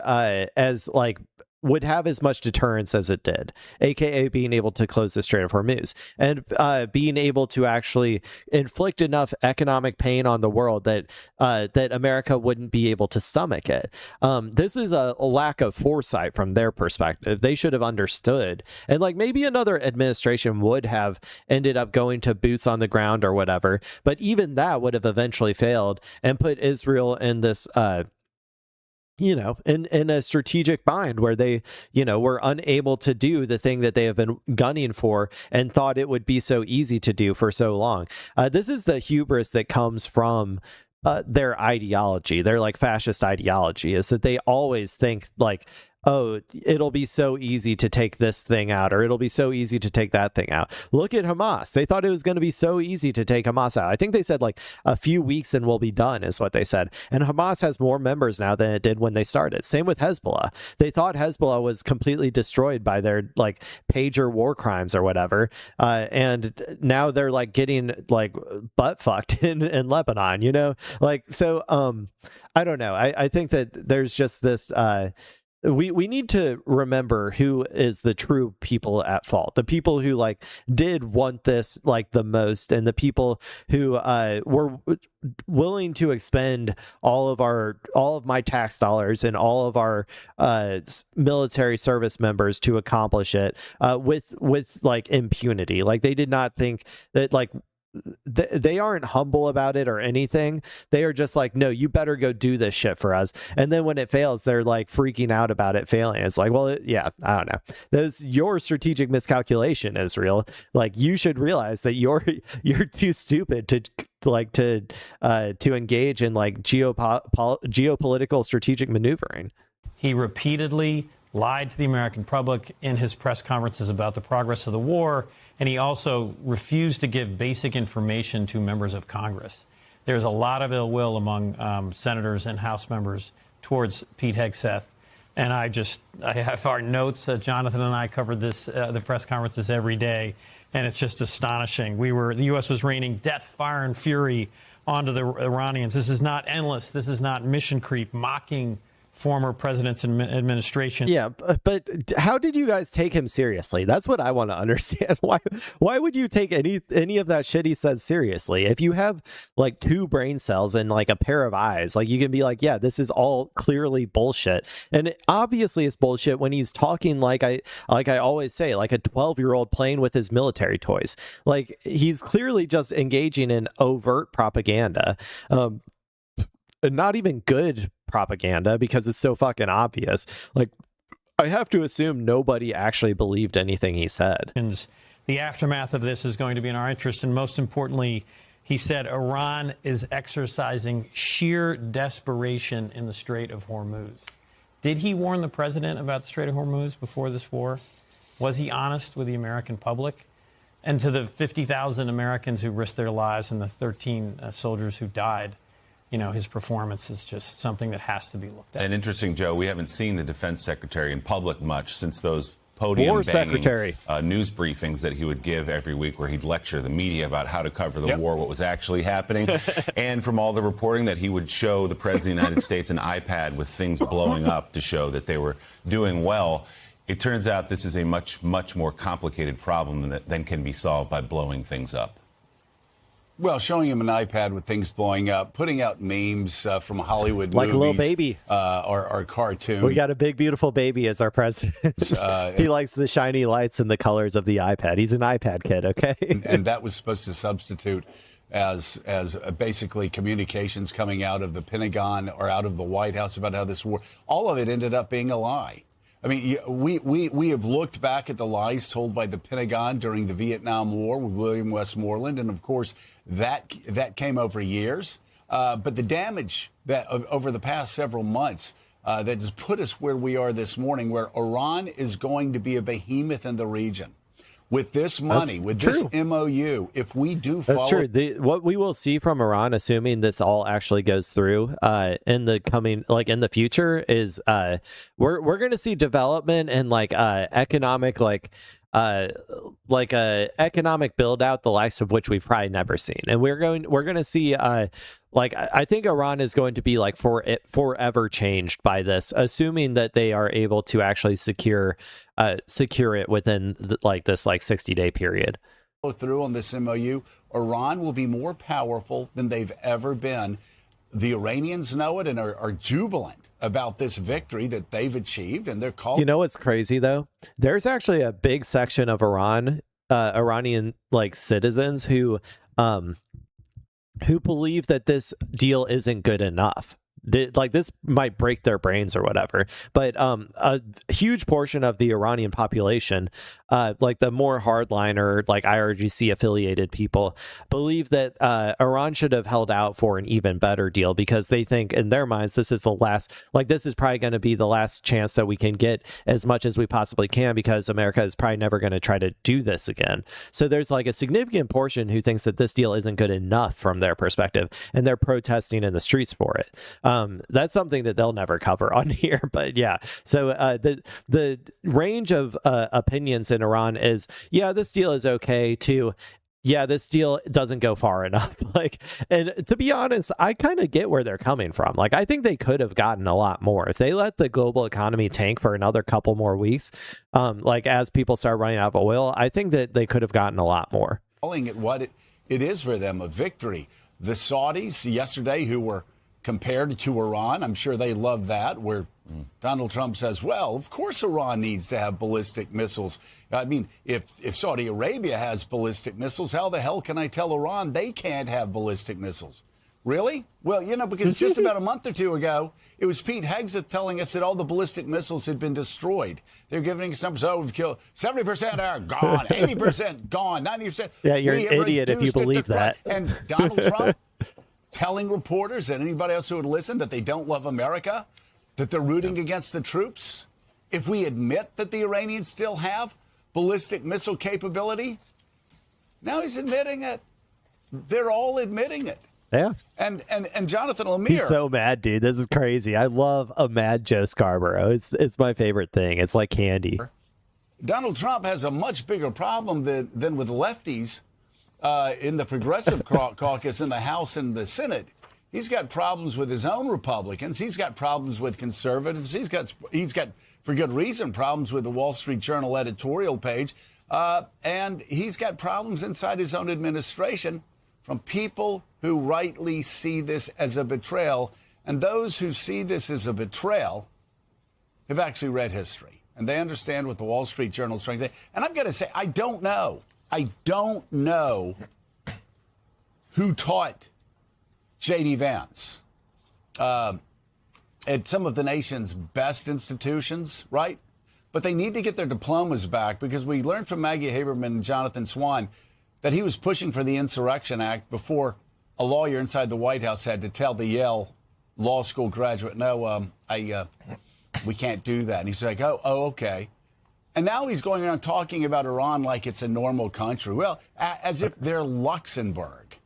would have as much deterrence as it did, aka being able to close the Strait of Hormuz and being able to actually inflict enough economic pain on the world that that America wouldn't be able to stomach it. This is a lack of foresight from their perspective. They should have understood, and like maybe another administration would have ended up going to boots on the ground or whatever, but even that would have eventually failed and put Israel in this in a strategic bind where they, were unable to do the thing that they have been gunning for and thought it would be so easy to do for so long. This is the hubris that comes from their ideology, their like fascist ideology, is that they always think like, oh, it'll be so easy to take this thing out, or it'll be so easy to take that thing out. Look at Hamas. They thought it was going to be so easy to take Hamas out. I think they said like a few weeks and we'll be done is what they said. And Hamas has more members now than it did when they started. Same with Hezbollah. They thought Hezbollah was completely destroyed by their like pager war crimes or whatever. And now they're like getting like butt fucked in Lebanon, like, so I don't know. I think that there's just this, we need to remember who is the true people at fault. The people who like did want this like the most, and the people who were willing to expend all of my tax dollars and all of our military service members to accomplish it with like impunity. Like they did not think that like they aren't humble about it or anything. They are just like, no, you better go do this shit for us. And then when it fails, they're like freaking out about it failing. It's like, well, yeah, I don't know. That's your strategic miscalculation, Israel. Like you should realize that you're too stupid to engage in like geopolitical strategic maneuvering. He repeatedly lied to the American public in his press conferences about the progress of the war, and he also refused to give basic information to members of Congress. There's a lot of ill will among senators and House members towards Pete Hegseth, and I have our notes. Jonathan and I covered the press conferences every day, and it's just astonishing. The U.S. was raining death, fire, and fury onto the Iranians. This is not endless. This is not mission creep, mocking former presidents and administration. Yeah, but how did you guys take him seriously? That's what I want to understand. Why would you take any of that shit he says seriously? If you have like two brain cells and like a pair of eyes, like you can be like, yeah, this is all clearly bullshit. And obviously it's bullshit when he's talking like I always say, like a 12-year-old playing with his military toys. Like he's clearly just engaging in overt propaganda. Not even good propaganda, because it's so fucking obvious. Like, I have to assume nobody actually believed anything he said. The aftermath of this is going to be in our interest, and most importantly, he said Iran is exercising sheer desperation in the Strait of Hormuz. Did he warn the president about the Strait of Hormuz before this war? Was he honest with the American public? And to the 50,000 Americans who risked their lives and the 13 soldiers who died, his performance is just something that has to be looked at. And interesting, Joe, we haven't seen the defense secretary in public much since those podium-banging news briefings that he would give every week, where he'd lecture the media about how to cover the war, what was actually happening. And from all the reporting that he would show the President of the United States an iPad with things blowing up to show that they were doing well. It turns out this is a much, much more complicated problem than can be solved by blowing things up. Well, showing him an iPad with things blowing up, putting out memes from Hollywood like movies. A little baby. Or cartoon. We got a big, beautiful baby as our president. He likes the shiny lights and the colors of the iPad. He's an iPad kid, okay? And that was supposed to substitute as basically communications coming out of the Pentagon or out of the White House about how this war, all of it ended up being a lie. I mean, we have looked back at the lies told by the Pentagon during the Vietnam War with William Westmoreland, and of course that came over years. But the damage that over the past several months that has put us where we are this morning, where Iran is going to be a behemoth in the region. With this money, this MOU, if we do follow... That's true. What we will see from Iran, assuming this all actually goes through in the coming, like in the future, is we're going to see development and economic, economic build out, the likes of which we've probably never seen. And we're going to see I think Iran is going to be forever changed by this, assuming that they are able to actually secure it within this 60-day period. Through on this MOU, Iran will be more powerful than they've ever been. The Iranians know it and are jubilant about this victory that they've achieved, and they're called. You know what's crazy though? There's actually a big section of Iranian citizens who believe that this deal isn't good enough. This might break their brains or whatever, but a huge portion of the Iranian population, the more hardliner, IRGC affiliated people, believe that Iran should have held out for an even better deal because they think in their minds this is the last, this is probably going to be the last chance that we can get as much as we possibly can because America is probably never going to try to do this again. So there's a significant portion who thinks that this deal isn't good enough from their perspective, and they're protesting in the streets for it. That's something that they'll never cover on here, but yeah. So the range of opinions in Iran is, yeah, this deal is okay, to, yeah, this deal doesn't go far enough. And to be honest, I kind of get where they're coming from. I think they could have gotten a lot more if they let the global economy tank for another couple more weeks. As people start running out of oil, I think that they could have gotten a lot more. Calling it what it is for them, a victory. The Saudis yesterday, who were compared to Iran, I'm sure they love that, where Donald Trump says, well, of course Iran needs to have ballistic missiles. I mean, if Saudi Arabia has ballistic missiles, how the hell can I tell Iran they can't have ballistic missiles? Really? Well, because just about a month or two ago, it was Pete Hegseth telling us that all the ballistic missiles had been destroyed. They're giving us numbers, we've killed 70% are gone, 80% gone, 90%. Yeah, you're an idiot if you believe that. And Donald Trump telling reporters and anybody else who would listen that they don't love America, that they're rooting against the troops. If we admit that the Iranians still have ballistic missile capability, now he's admitting it. They're all admitting it. Yeah. And Jonathan Lemire. He's so mad, dude. This is crazy. I love a mad Joe Scarborough. It's my favorite thing. It's like candy. Donald Trump has a much bigger problem than with lefties in the progressive caucus in the House and the Senate. He's got problems with his own Republicans. He's got problems with conservatives. He's got, for good reason, problems with the Wall Street Journal editorial page. And he's got problems inside his own administration from people who rightly see this as a betrayal. And those who see this as a betrayal have actually read history. And they understand what the Wall Street Journal is trying to say. And I've got to say, I don't know who taught J.D. Vance at some of the nation's best institutions, right? But they need to get their diplomas back, because we learned from Maggie Haberman and Jonathan Swan that he was pushing for the Insurrection Act before a lawyer inside the White House had to tell the Yale Law School graduate, no, we can't do that. And he's like, oh, okay. And now he's going around talking about Iran like it's a normal country. Well, as if they're Luxembourg.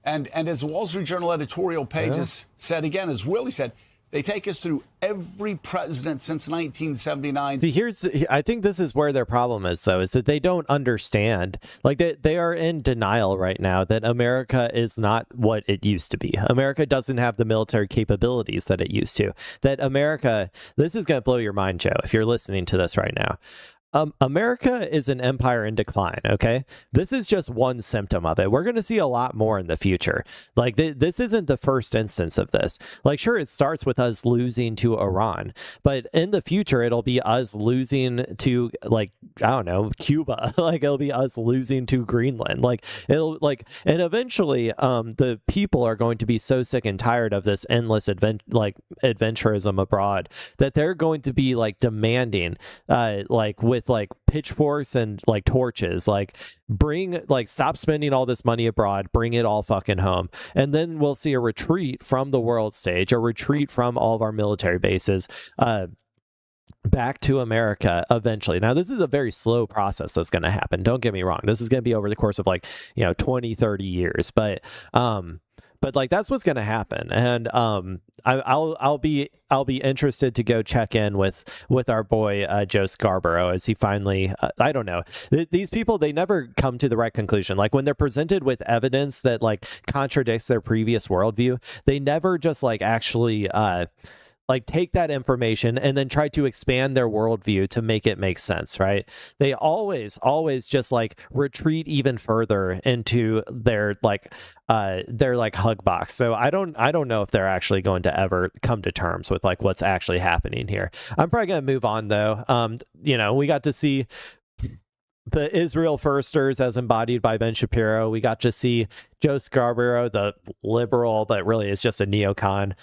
And as the Wall Street Journal editorial pages said again, as Willie said, They take us through every president since 1979. See, I think this is where their problem is, though, is that they don't understand. Like, they are in denial right now that America is not what it used to be. America doesn't have the military capabilities that it used to. That America, this is going to blow your mind, Joe, if you're listening to this right now. America is an empire in decline, okay? This is just one symptom of it. We're going to see a lot more in the future. Like, this isn't the first instance of this. Like, sure, it starts with us losing to Iran, but in the future, it'll be us losing to, like, I don't know, Cuba. Like, it'll be us losing to Greenland. Like, and eventually, the people are going to be so sick and tired of this endless adventurism abroad that they're going to be, like, demanding, with like pitchforks and like torches, like stop spending all this money abroad, bring it all fucking home. And then we'll see a retreat from the world stage, a retreat from all of our military bases, back to America eventually. Now, this is a very slow process that's going to happen. Don't get me wrong. This is going to be over the course of 20, 30 years, but like, that's what's going to happen. And I'll be interested to go check in with our boy Joe Scarborough as he finally I don't know, these people, they never come to the right conclusion. Like, when they're presented with evidence that like contradicts their previous worldview, they never just like actually take that information and then try to expand their worldview to make it make sense, right? They always just like retreat even further into their hug box. So I don't know if they're actually going to ever come to terms with like what's actually happening here. I'm probably gonna move on though. We got to see the Israel firsters as embodied by Ben Shapiro. We got to see Joe Scarborough, the liberal, but really is just a neocon,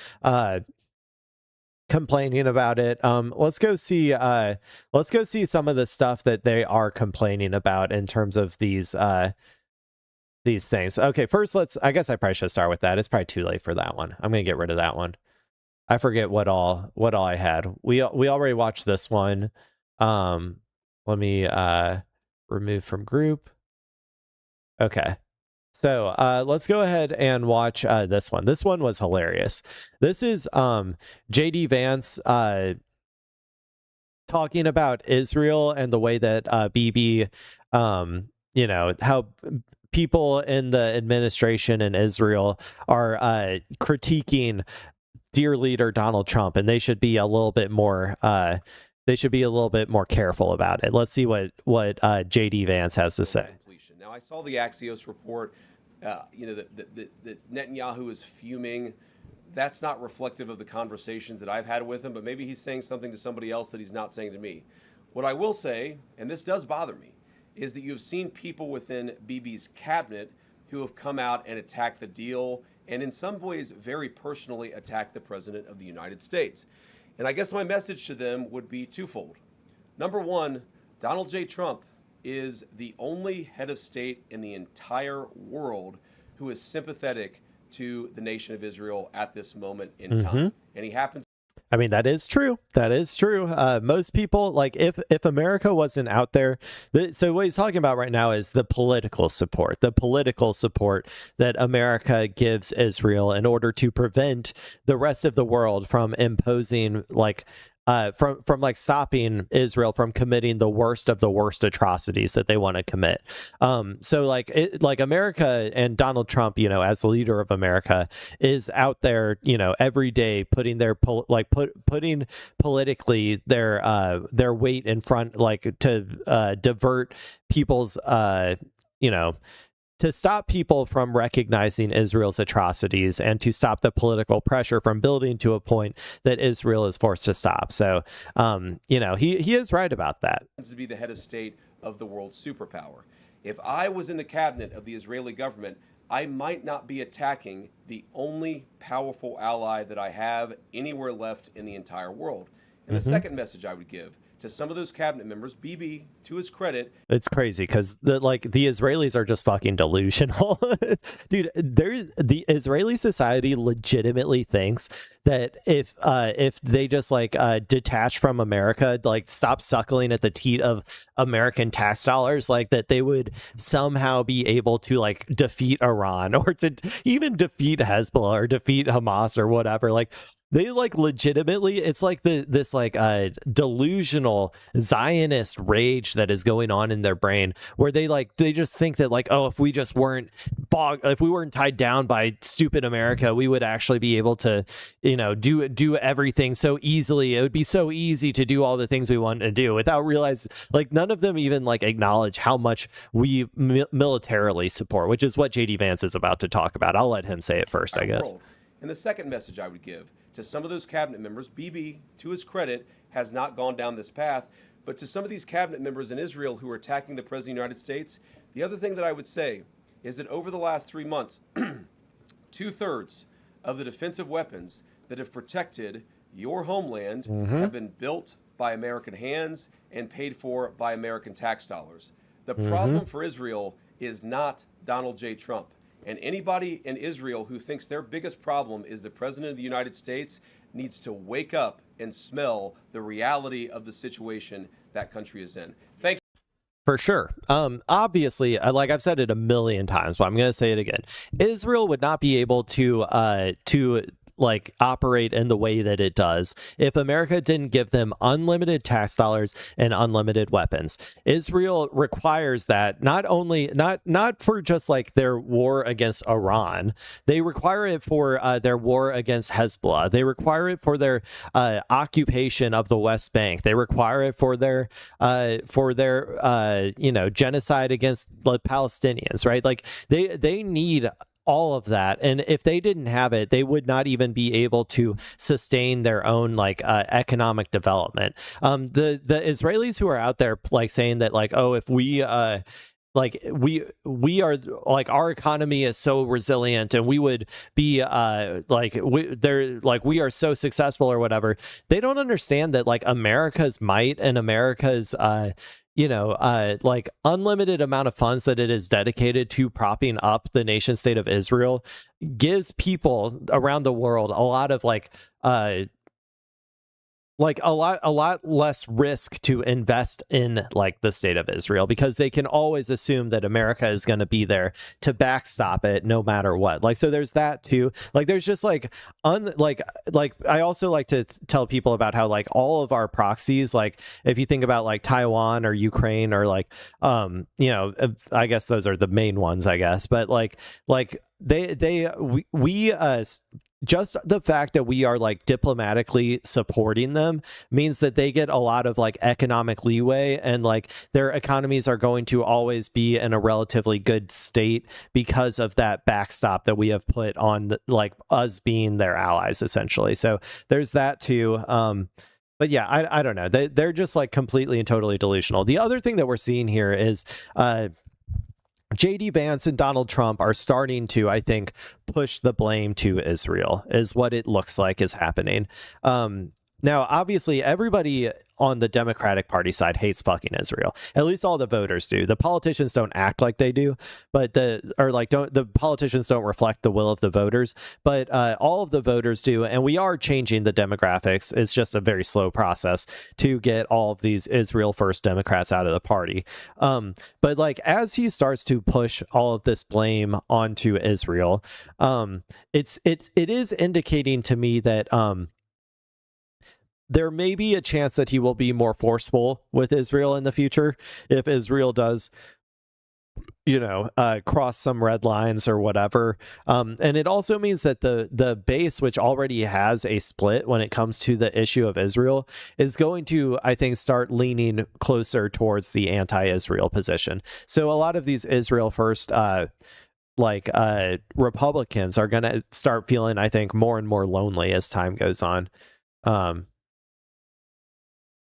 complaining about it. Let's go see some of the stuff that they are complaining about in terms of these things. Okay, first I guess I probably should start with that. It's probably too late for that one. I'm gonna get rid of that one. I forget what all I had. We already watched this one. Let me remove from group. Okay. So let's go ahead and watch this one. This one was hilarious. This is JD Vance talking about Israel and the way that Bibi, how people in the administration in Israel are critiquing dear leader Donald Trump, and they should be a little bit more careful about it. Let's see what JD Vance has to say. Now, I saw the Axios report, that Netanyahu is fuming. That's not reflective of the conversations that I've had with him, but maybe he's saying something to somebody else that he's not saying to me. What I will say, and this does bother me, is that you've seen people within Bibi's cabinet who have come out and attacked the deal, and in some ways very personally attacked the President of the United States. And I guess my message to them would be twofold. Number one, Donald J. Trump is the only head of state in the entire world who is sympathetic to the nation of Israel at this moment in time. And he happens. I mean, that is true. That is true. Most people, like, if America wasn't out there, so what he's talking about right now is the political support that America gives Israel in order to prevent the rest of the world from imposing, like, from like stopping Israel from committing the worst of the worst atrocities that they want to commit. So like America and Donald Trump, as the leader of America, is out there, every day putting their putting politically their weight in front, like to divert people's to stop people from recognizing Israel's atrocities and to stop the political pressure from building to a point that Israel is forced to stop. So, he is right about that. To be the head of state of the world superpower. If I was in the cabinet of the Israeli government, I might not be attacking the only powerful ally that I have anywhere left in the entire world. And the second message I would give to some of those cabinet members, Bibi, to his credit, it's crazy because the Israelis are just fucking delusional. Dude, the Israeli society legitimately thinks that if they just detach from America, like stop suckling at the teat of American tax dollars, like that they would somehow be able to like defeat Iran or to even defeat Hezbollah or defeat Hamas or whatever. Like, They like legitimately, it's like this like delusional Zionist rage that is going on in their brain, where they just think that like, oh, if we weren't tied down by stupid America, we would actually be able to, do everything so easily. It would be so easy to do all the things we want to do, without realizing, like, none of them even like acknowledge how much we militarily support, which is what JD Vance is about to talk about. I'll let him say it first, I guess. And the second message I would give to some of those cabinet members, Bibi, to his credit, has not gone down this path, but to some of these cabinet members in Israel who are attacking the President of the United States, the other thing that I would say is that over the last 3 months, 2/3 of the defensive weapons that have protected your homeland have been built by American hands and paid for by American tax dollars. The problem for Israel is not Donald J. Trump. And anybody in Israel who thinks their biggest problem is the President of the United States needs to wake up and smell the reality of the situation that country is in. Thank you. For sure. Obviously, like I've said it a million times, but I'm going to say it again. Israel would not be able to like operate in the way that it does if America didn't give them unlimited tax dollars and unlimited weapons. Israel requires that not for just like their war against Iran. They require it for their war against Hezbollah. They require it for their occupation of the West Bank. They require it for their genocide against the Palestinians, right? Like they need all of that, and if they didn't have it, they would not even be able to sustain their own like economic development. The Israelis who are out there like saying that like, oh, if we are like, our economy is so resilient and we would be we are so successful or whatever, they don't understand that like America's might and America's like unlimited amount of funds that it is dedicated to propping up the nation state of Israel gives people around the world a lot of a lot less risk to invest in like the state of Israel, because they can always assume that America is going to be there to backstop it no matter what. Like, so there's that too. Like, there's just like I also like to tell people about how like all of our proxies, like if you think about like Taiwan or Ukraine or like I guess those are the main ones, I guess, but we just the fact that we are like diplomatically supporting them means that they get a lot of like economic leeway, and like their economies are going to always be in a relatively good state because of that backstop that we have put on like us being their allies essentially. So there's that too. But yeah, I don't know. They're just like completely and totally delusional. The other thing that we're seeing here is JD Vance and Donald Trump are starting to, I think, push the blame to Israel, is what it looks like is happening. Now, obviously, everybody on the Democratic Party side hates fucking Israel. At least all the voters do. The politicians don't act like they do, but the politicians don't reflect the will of the voters, but all of the voters do. And we are changing the demographics. It's just a very slow process to get all of these Israel first Democrats out of the party. But like, as he starts to push all of this blame onto Israel, it is indicating to me that, there may be a chance that he will be more forceful with Israel in the future if Israel does, cross some red lines or whatever. And it also means that the base, which already has a split when it comes to the issue of Israel, is going to, I think, start leaning closer towards the anti-Israel position. So a lot of these Israel first Republicans are going to start feeling, I think, more and more lonely as time goes on.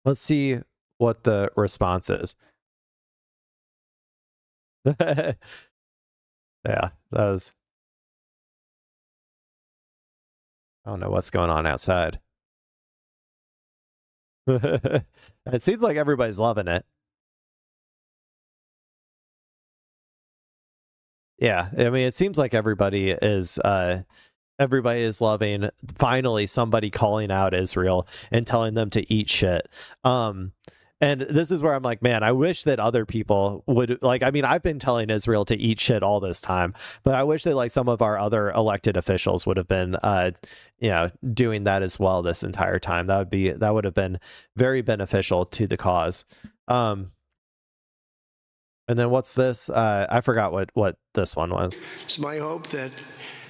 Let's see what the response is. Yeah, that was... I don't know what's going on outside. It seems like everybody's loving it. Yeah, I mean, it seems like everybody is loving finally somebody calling out Israel and telling them to eat shit. And this is where I'm like, man, I wish that other people would, like, I mean, I've been telling Israel to eat shit all this time, but I wish that like some of our other elected officials would have been, doing that as well this entire time. That would have been very beneficial to the cause. And then what's this? I forgot what this one was. It's my hope that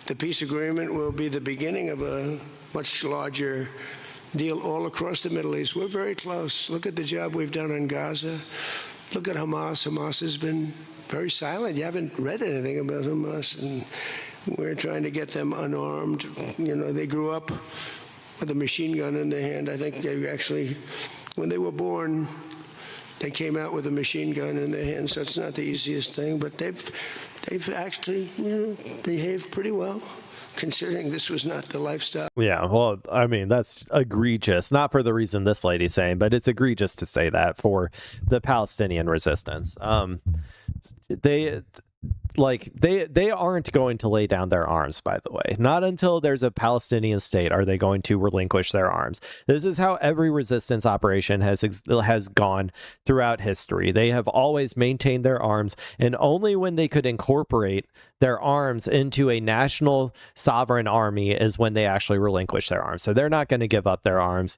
the peace agreement will be the beginning of a much larger deal all across the Middle East. We're very close. Look at the job we've done on Gaza. Look at Hamas. Hamas has been very silent. You haven't read anything about Hamas, and we're trying to get them unarmed. You know, they grew up with a machine gun in their hand. I think they actually, when they were born, they came out with a machine gun in their hand, so it's not the easiest thing, but they've actually, behaved pretty well, considering this was not the lifestyle. Yeah, well, I mean, that's egregious. Not for the reason this lady's saying, but it's egregious to say that for the Palestinian resistance. They aren't going to lay down their arms, by the way. Not until there's a Palestinian state are they going to relinquish their arms. This is how every resistance operation has gone throughout history. They have always maintained their arms, and only when they could incorporate their arms into a national sovereign army is when they actually relinquish their arms. So they're not going to give up their arms.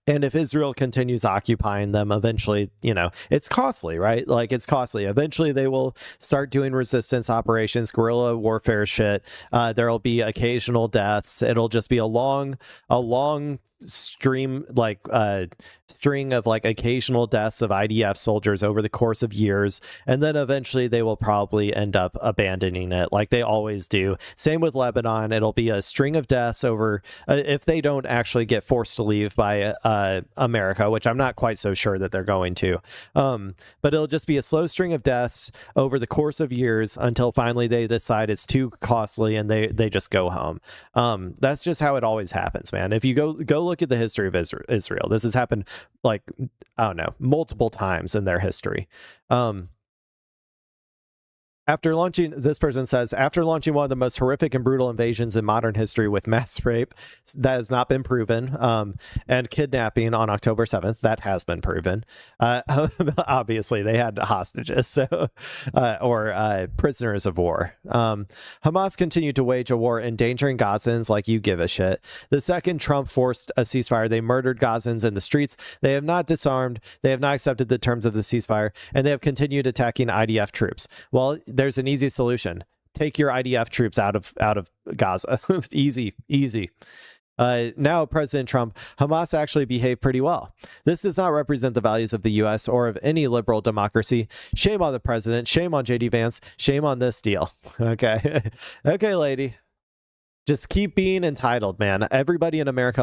And if Israel continues occupying them, eventually, it's costly, right? Like, it's costly. Eventually, they will start doing resistance operations, guerrilla warfare shit. There'll be occasional deaths. It'll just be a long string of like occasional deaths of IDF soldiers over the course of years, and then eventually they will probably end up abandoning it like they always do. Same with Lebanon. It'll be a string of deaths over if they don't actually get forced to leave by America, which I'm not quite so sure that they're going to, but it'll just be a slow string of deaths over the course of years until finally they decide it's too costly and they just go home. That's just how it always happens, man. If you go look at the history of Israel, this has happened like, I don't know, multiple times in their history. After launching, this person says, after launching one of the most horrific and brutal invasions in modern history with mass rape, that has not been proven, and kidnapping on October 7th, that has been proven. Obviously, they had hostages, so or prisoners of war. Hamas continued to wage a war endangering Gazans like you give a shit. The second Trump forced a ceasefire, they murdered Gazans in the streets. They have not disarmed. They have not accepted the terms of the ceasefire, and they have continued attacking IDF troops. Well, there's an easy solution. Take your IDF troops out of Gaza. Easy. Now, President Trump, Hamas actually behaved pretty well. This does not represent the values of the U.S. or of any liberal democracy. Shame on the president. Shame on J.D. Vance. Shame on this deal. Okay. Okay, lady. Just keep being entitled, man. Everybody in America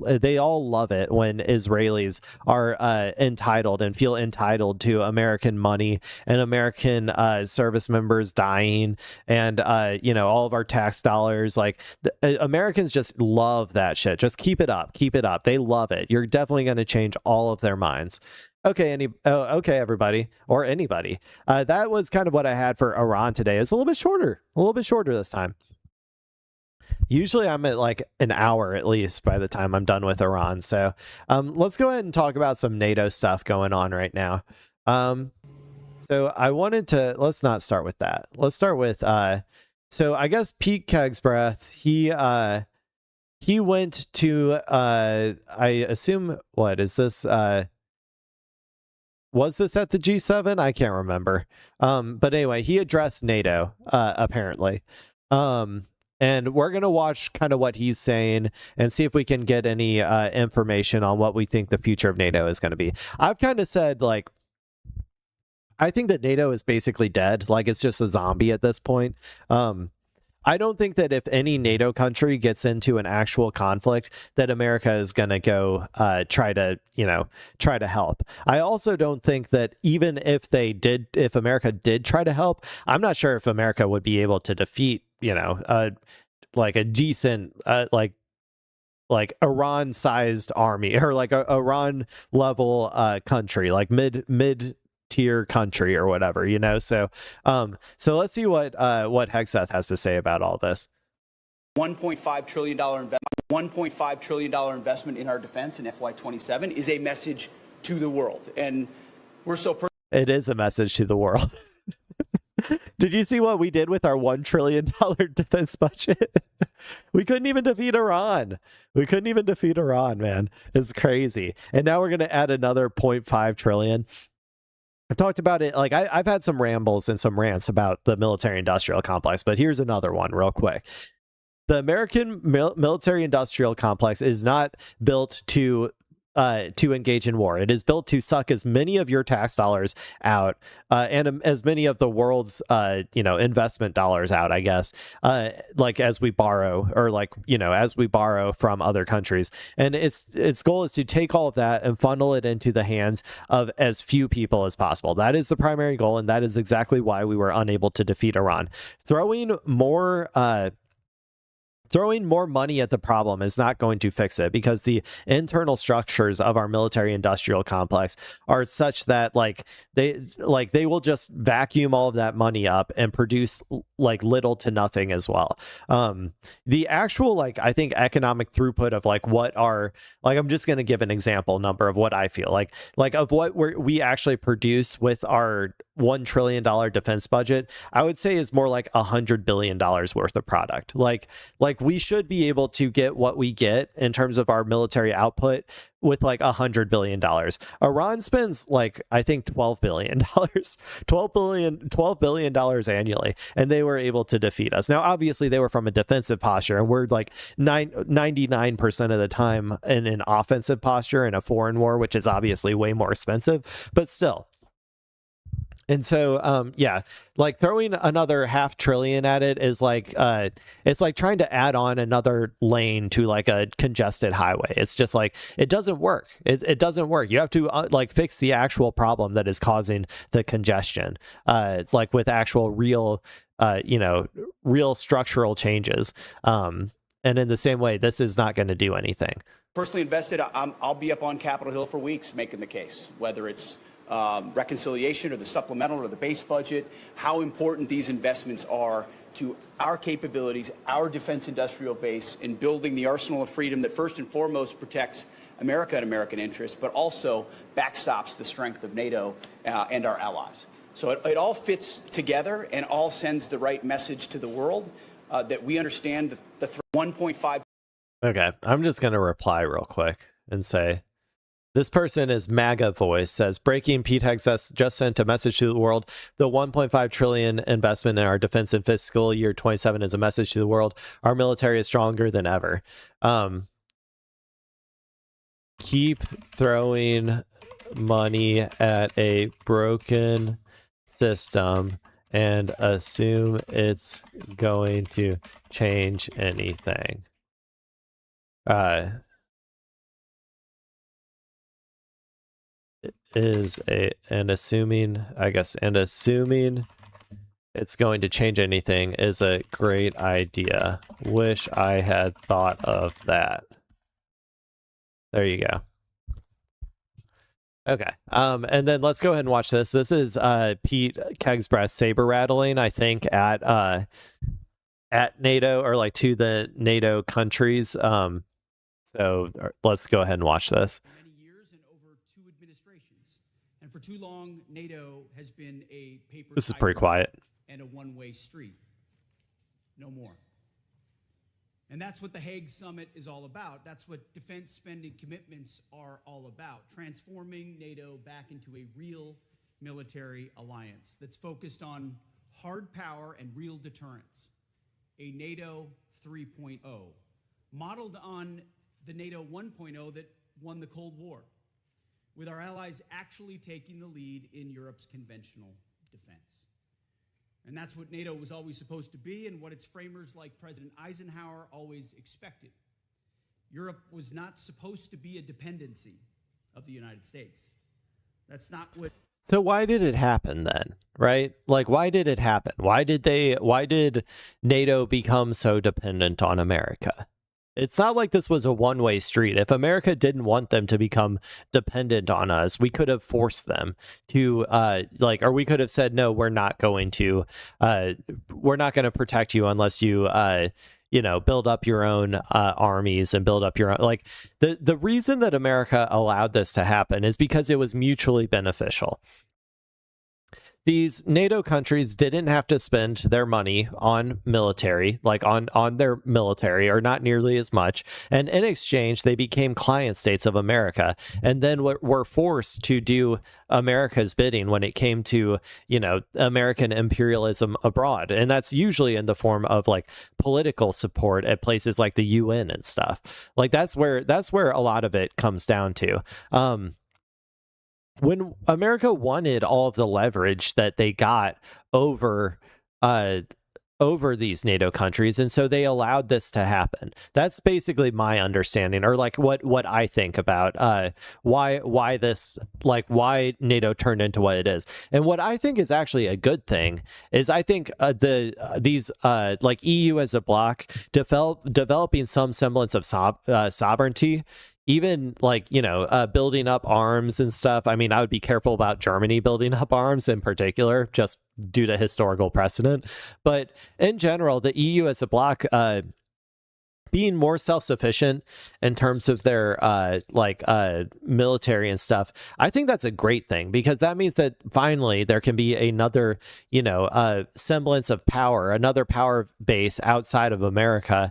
they all love it when Israelis are entitled and feel entitled to American money and American service members dying and, all of our tax dollars. Like, Americans just love that shit. Just keep it up. Keep it up. They love it. You're definitely going to change all of their minds. Okay, okay, everybody, or anybody. That was kind of what I had for Iran today. It's a little bit shorter this time. Usually I'm at like an hour at least by the time I'm done with Iran. So let's go ahead and talk about some NATO stuff going on right now. So I wanted to, let's not start with that. Let's start with, so I guess Pete Kegsbreath, he went to, I assume, what is this? Was this at the G7? I can't remember. But anyway, he addressed NATO, apparently. And we're going to watch kind of what he's saying and see if we can get any information on what we think the future of NATO is going to be. I've kind of said, like, I think that NATO is basically dead. Like, it's just a zombie at this point. I don't think that if any NATO country gets into an actual conflict, that America is going to go try to help. I also don't think that even if America did try to help, I'm not sure if America would be able to defeat, like a decent, like Iran-sized army or like a Iran level country, like mid tier country or whatever, So let's see what Hegseth has to say about all this. $1.5 trillion investment $1.5 trillion investment in our defense in FY27 is a message to the world. And we're so it is a message to the world. Did you see what we did with our $1 trillion defense budget? We couldn't even defeat Iran. Man. It's crazy. And now we're going to add another 0.5 trillion. I've talked about it. Like I've had some rambles and some rants about the military industrial complex, but here's another one real quick. The American military industrial complex is not built to engage in war. It is built to suck as many of your tax dollars out and as many of the world's investment dollars out, I guess, like as we borrow as we borrow from other countries. And its goal is to take all of that and funnel it into the hands of as few people as possible. That is the primary goal, and that is exactly why we were unable to defeat Iran. Throwing more money at the problem is not going to fix it, because the internal structures of our military industrial complex are such that they will just vacuum all of that money up and produce like little to nothing as well. The actual I think economic throughput of I'm just going to give an example number of what I feel like of what we actually produce with our $1 trillion defense budget, I would say is more like $100 billion worth of product. Like we should be able to get what we get in terms of our military output with like $100 billion. Iran spends I think $12 billion, $12 billion annually, and they were able to defeat us. Now, obviously they were from a defensive posture, and we're 99% of the time in an offensive posture in a foreign war, which is obviously way more expensive, but still. And so, throwing another $500 billion at it is it's like trying to add on another lane to a congested highway. It's just it doesn't work. It doesn't work. You have to fix the actual problem that is causing the congestion, with actual real structural changes. And in the same way, this is not going to do anything. personally invested. I'll be up on Capitol Hill for weeks making the case, whether it's reconciliation or the supplemental or the base budget, how important these investments are to our capabilities, our defense industrial base, in building the arsenal of freedom that first and foremost protects America and American interests, but also backstops the strength of NATO and our allies. So it all fits together and all sends the right message to the world that we understand the 1.5. Okay, I'm just going to reply real quick and say, this person is MAGA Voice, says, breaking, Pete Hegseth just sent a message to the world. The $1.5 trillion investment in our defense in fiscal year 27 is a message to the world. Our military is stronger than ever. Keep throwing money at a broken system and assume it's going to change anything. Assuming it's going to change anything is a great idea. Wish I had thought of that. There you go. Okay. And then let's go ahead and watch this. This is Pete Kegsbreast saber rattling, I think, at NATO, or like to the NATO countries. So let's go ahead and watch this. Many years and over 2 administrations. And for too long, NATO has been a paper. This is pretty quiet. And a one-way street. No more. And that's what the Hague Summit is all about. That's what defense spending commitments are all about. Transforming NATO back into a real military alliance that's focused on hard power and real deterrence. A NATO 3.0, modeled on the NATO 1.0 that won the Cold War, with our allies actually taking the lead in Europe's conventional defense. And that's what NATO was always supposed to be, and what its framers like President Eisenhower always expected. Europe was not supposed to be a dependency of the United States. That's not what... So why did it happen then, right? Like, why did it happen? Why did NATO become so dependent on America? It's not like this was a one-way street. If America didn't want them to become dependent on us, we could have forced them to, or we could have said, no, we're not going to protect you unless you, build up your own armies and build up your own, like the reason that America allowed this to happen is because it was mutually beneficial. These NATO countries didn't have to spend their money on military, like on their military, or not nearly as much. And in exchange, they became client states of America, and then were forced to do America's bidding when it came to, American imperialism abroad. And that's usually in the form of like political support at places like the UN and stuff. Like that's where a lot of it comes down to. When America wanted all of the leverage that they got over these NATO countries, and so they allowed this to happen. That's basically my understanding, or like what I think about why this, like why NATO turned into what it is. And what I think is actually a good thing is I think these like EU as a bloc developing some semblance of sovereignty. Even like, building up arms and stuff. I mean, I would be careful about Germany building up arms in particular, just due to historical precedent. But in general, the EU as a bloc being more self-sufficient in terms of their military and stuff, I think that's a great thing, because that means that finally there can be another, semblance of power, another power base outside of America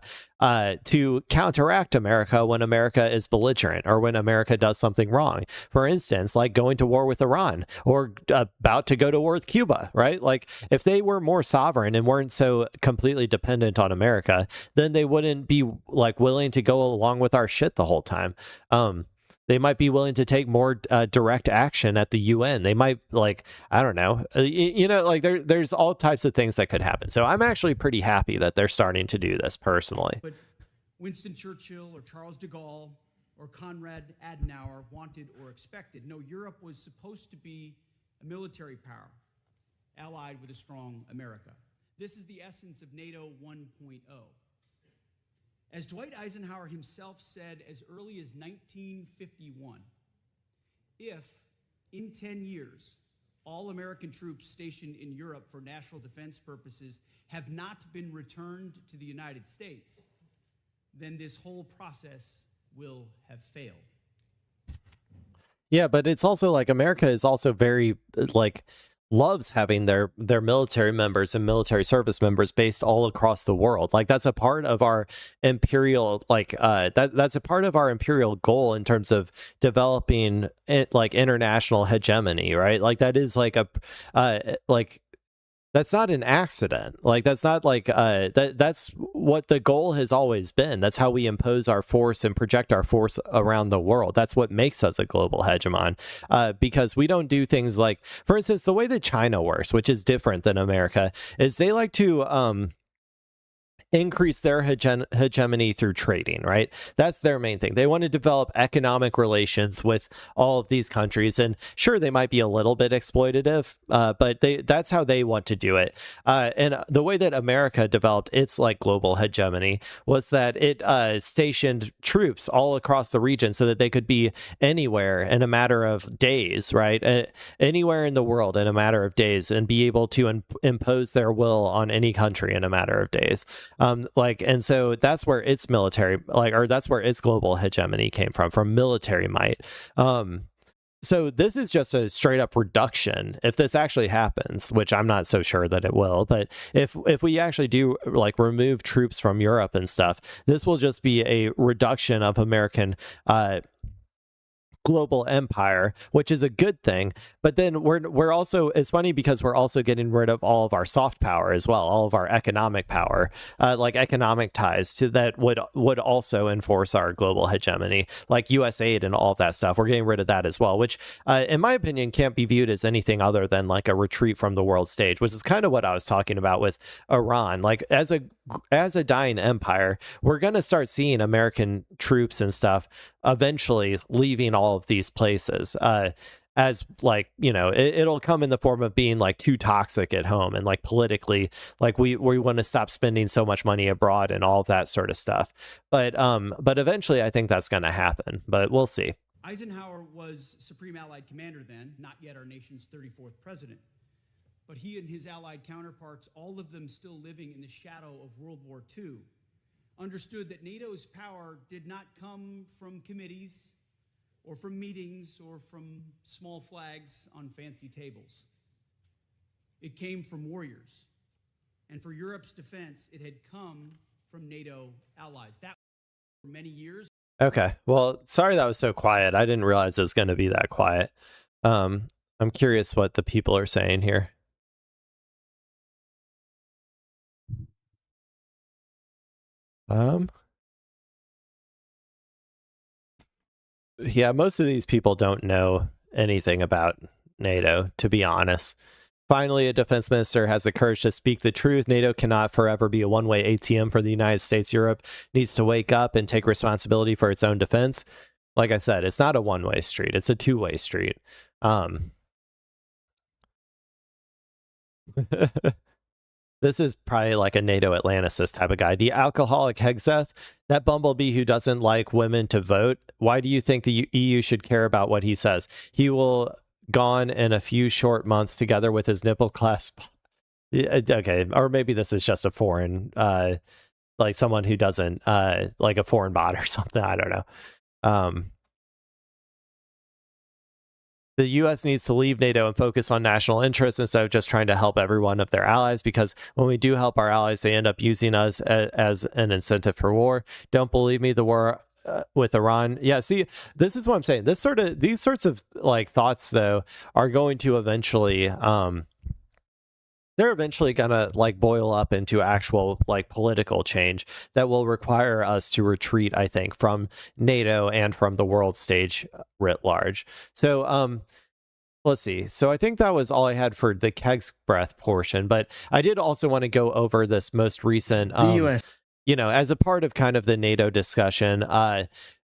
to counteract America when America is belligerent or when America does something wrong. For instance, like going to war with Iran or about to go to war with Cuba, right? Like if they were more sovereign and weren't so completely dependent on America, then they wouldn't be like willing to go along with our shit the whole time. They might be willing to take more direct action at the UN. They might, like, I don't know, like there's all types of things that could happen. So I'm actually pretty happy that they're starting to do this personally. But Winston Churchill or Charles de Gaulle or Konrad Adenauer wanted or expected. No, Europe was supposed to be a military power allied with a strong America. This is the essence of NATO 1.0. As Dwight Eisenhower himself said as early as 1951, if in 10 years all American troops stationed in Europe for national defense purposes have not been returned to the United States, then this whole process will have failed. Yeah, but it's also like America is also very like loves having their military members and military service members based all across the world. Like that's a part of our imperial, like that's a part of our imperial goal in terms of developing like international hegemony, right? Like that is like a like that's not an accident. Like that's not like that's what the goal has always been. That's how we impose our force and project our force around the world. That's what makes us a global hegemon, because we don't do things like, for instance, the way that China works, which is different than America, is they like to increase their hegemony through trading, right? That's their main thing. They want to develop economic relations with all of these countries. And sure, they might be a little bit exploitative, but that's how they want to do it. And the way that America developed its like global hegemony was that it stationed troops all across the region so that they could be anywhere in a matter of days, right? Anywhere in the world in a matter of days, and be able to impose their will on any country in a matter of days. And so that's where its military, or that's where its global hegemony came from military might. So this is just a straight up reduction. If this actually happens, which I'm not so sure that it will, but if we actually do like remove troops from Europe and stuff, this will just be a reduction of American global empire, which is a good thing. But then we're also, it's funny because we're also getting rid of all of our soft power as well, all of our economic power, like economic ties to that would also enforce our global hegemony, like US aid and all of that stuff. We're getting rid of that as well, which in my opinion can't be viewed as anything other than like a retreat from the world stage, which is kind of what I was talking about with Iran. Like as a dying empire, we're going to start seeing American troops and stuff eventually leaving all of these places, as like, it'll come in the form of being like too toxic at home, and like politically, like we want to stop spending so much money abroad and all of that sort of stuff. But eventually I think that's going to happen, but we'll see. Eisenhower was Supreme Allied Commander then, not yet our nation's 34th president. But he and his Allied counterparts, all of them still living in the shadow of World War II, understood that NATO's power did not come from committees or from meetings or from small flags on fancy tables. It came from warriors. And for Europe's defense, it had come from NATO allies. That for many years. Okay. Well, sorry that was so quiet. I didn't realize it was going to be that quiet. I'm curious what the people are saying here. Yeah, most of these people don't know anything about NATO, to be honest. Finally, a defense minister has the courage to speak the truth. NATO cannot forever be a one-way ATM for the United States. Europe needs to wake up and take responsibility for its own defense. Like I said, it's not a one-way street. It's a two-way street. This is probably like a NATO Atlanticist type of guy. The alcoholic Hegseth, that bumblebee who doesn't like women to vote. Why do you think the EU should care about what he says? He will gone in a few short months together with his nipple clasp. Okay, or maybe this is just a foreign, like someone who doesn't, like a foreign bot or something. I don't know. The U.S. needs to leave NATO and focus on national interests instead of just trying to help every one of their allies, because when we do help our allies, they end up using us as an incentive for war. Don't believe me, the war with Iran. Yeah, see, this is what I'm saying. These sorts of like thoughts, though, are going to eventually, they're eventually gonna like boil up into actual like political change that will require us to retreat, I think, from NATO and from the world stage writ large. So let's see. So I think that was all I had for the keg's breath portion, but I did also want to go over this most recent the US, you know, as a part of kind of the NATO discussion.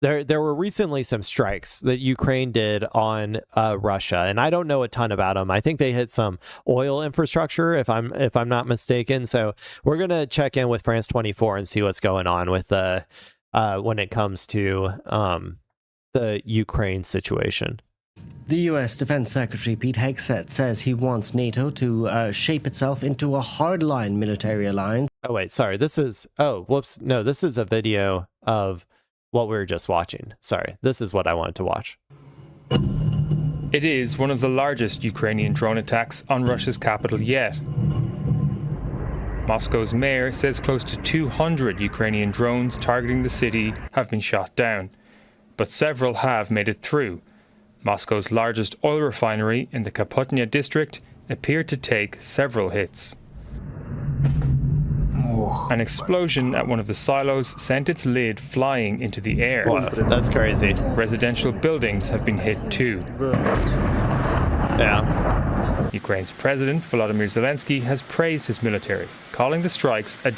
There were recently some strikes that Ukraine did on Russia, and I don't know a ton about them. I think they hit some oil infrastructure, if I'm not mistaken. So we're gonna check in with France 24 and see what's going on with when it comes to the Ukraine situation. The US Defense Secretary Pete Hegseth says he wants NATO to shape itself into a hardline military alliance. Oh wait, sorry. This is no, this is a video of what we were just watching. Sorry, this is what I wanted to watch. It is one of the largest Ukrainian drone attacks on Russia's capital yet. Moscow's mayor says close to 200 Ukrainian drones targeting the city have been shot down, but several have made it through. Moscow's largest oil refinery in the Kapotnya district appeared to take several hits. An explosion at one of the silos sent its lid flying into the air. Whoa, that's crazy. Residential buildings have been hit too. Yeah. Ukraine's president, Volodymyr Zelensky, has praised his military, calling the strikes a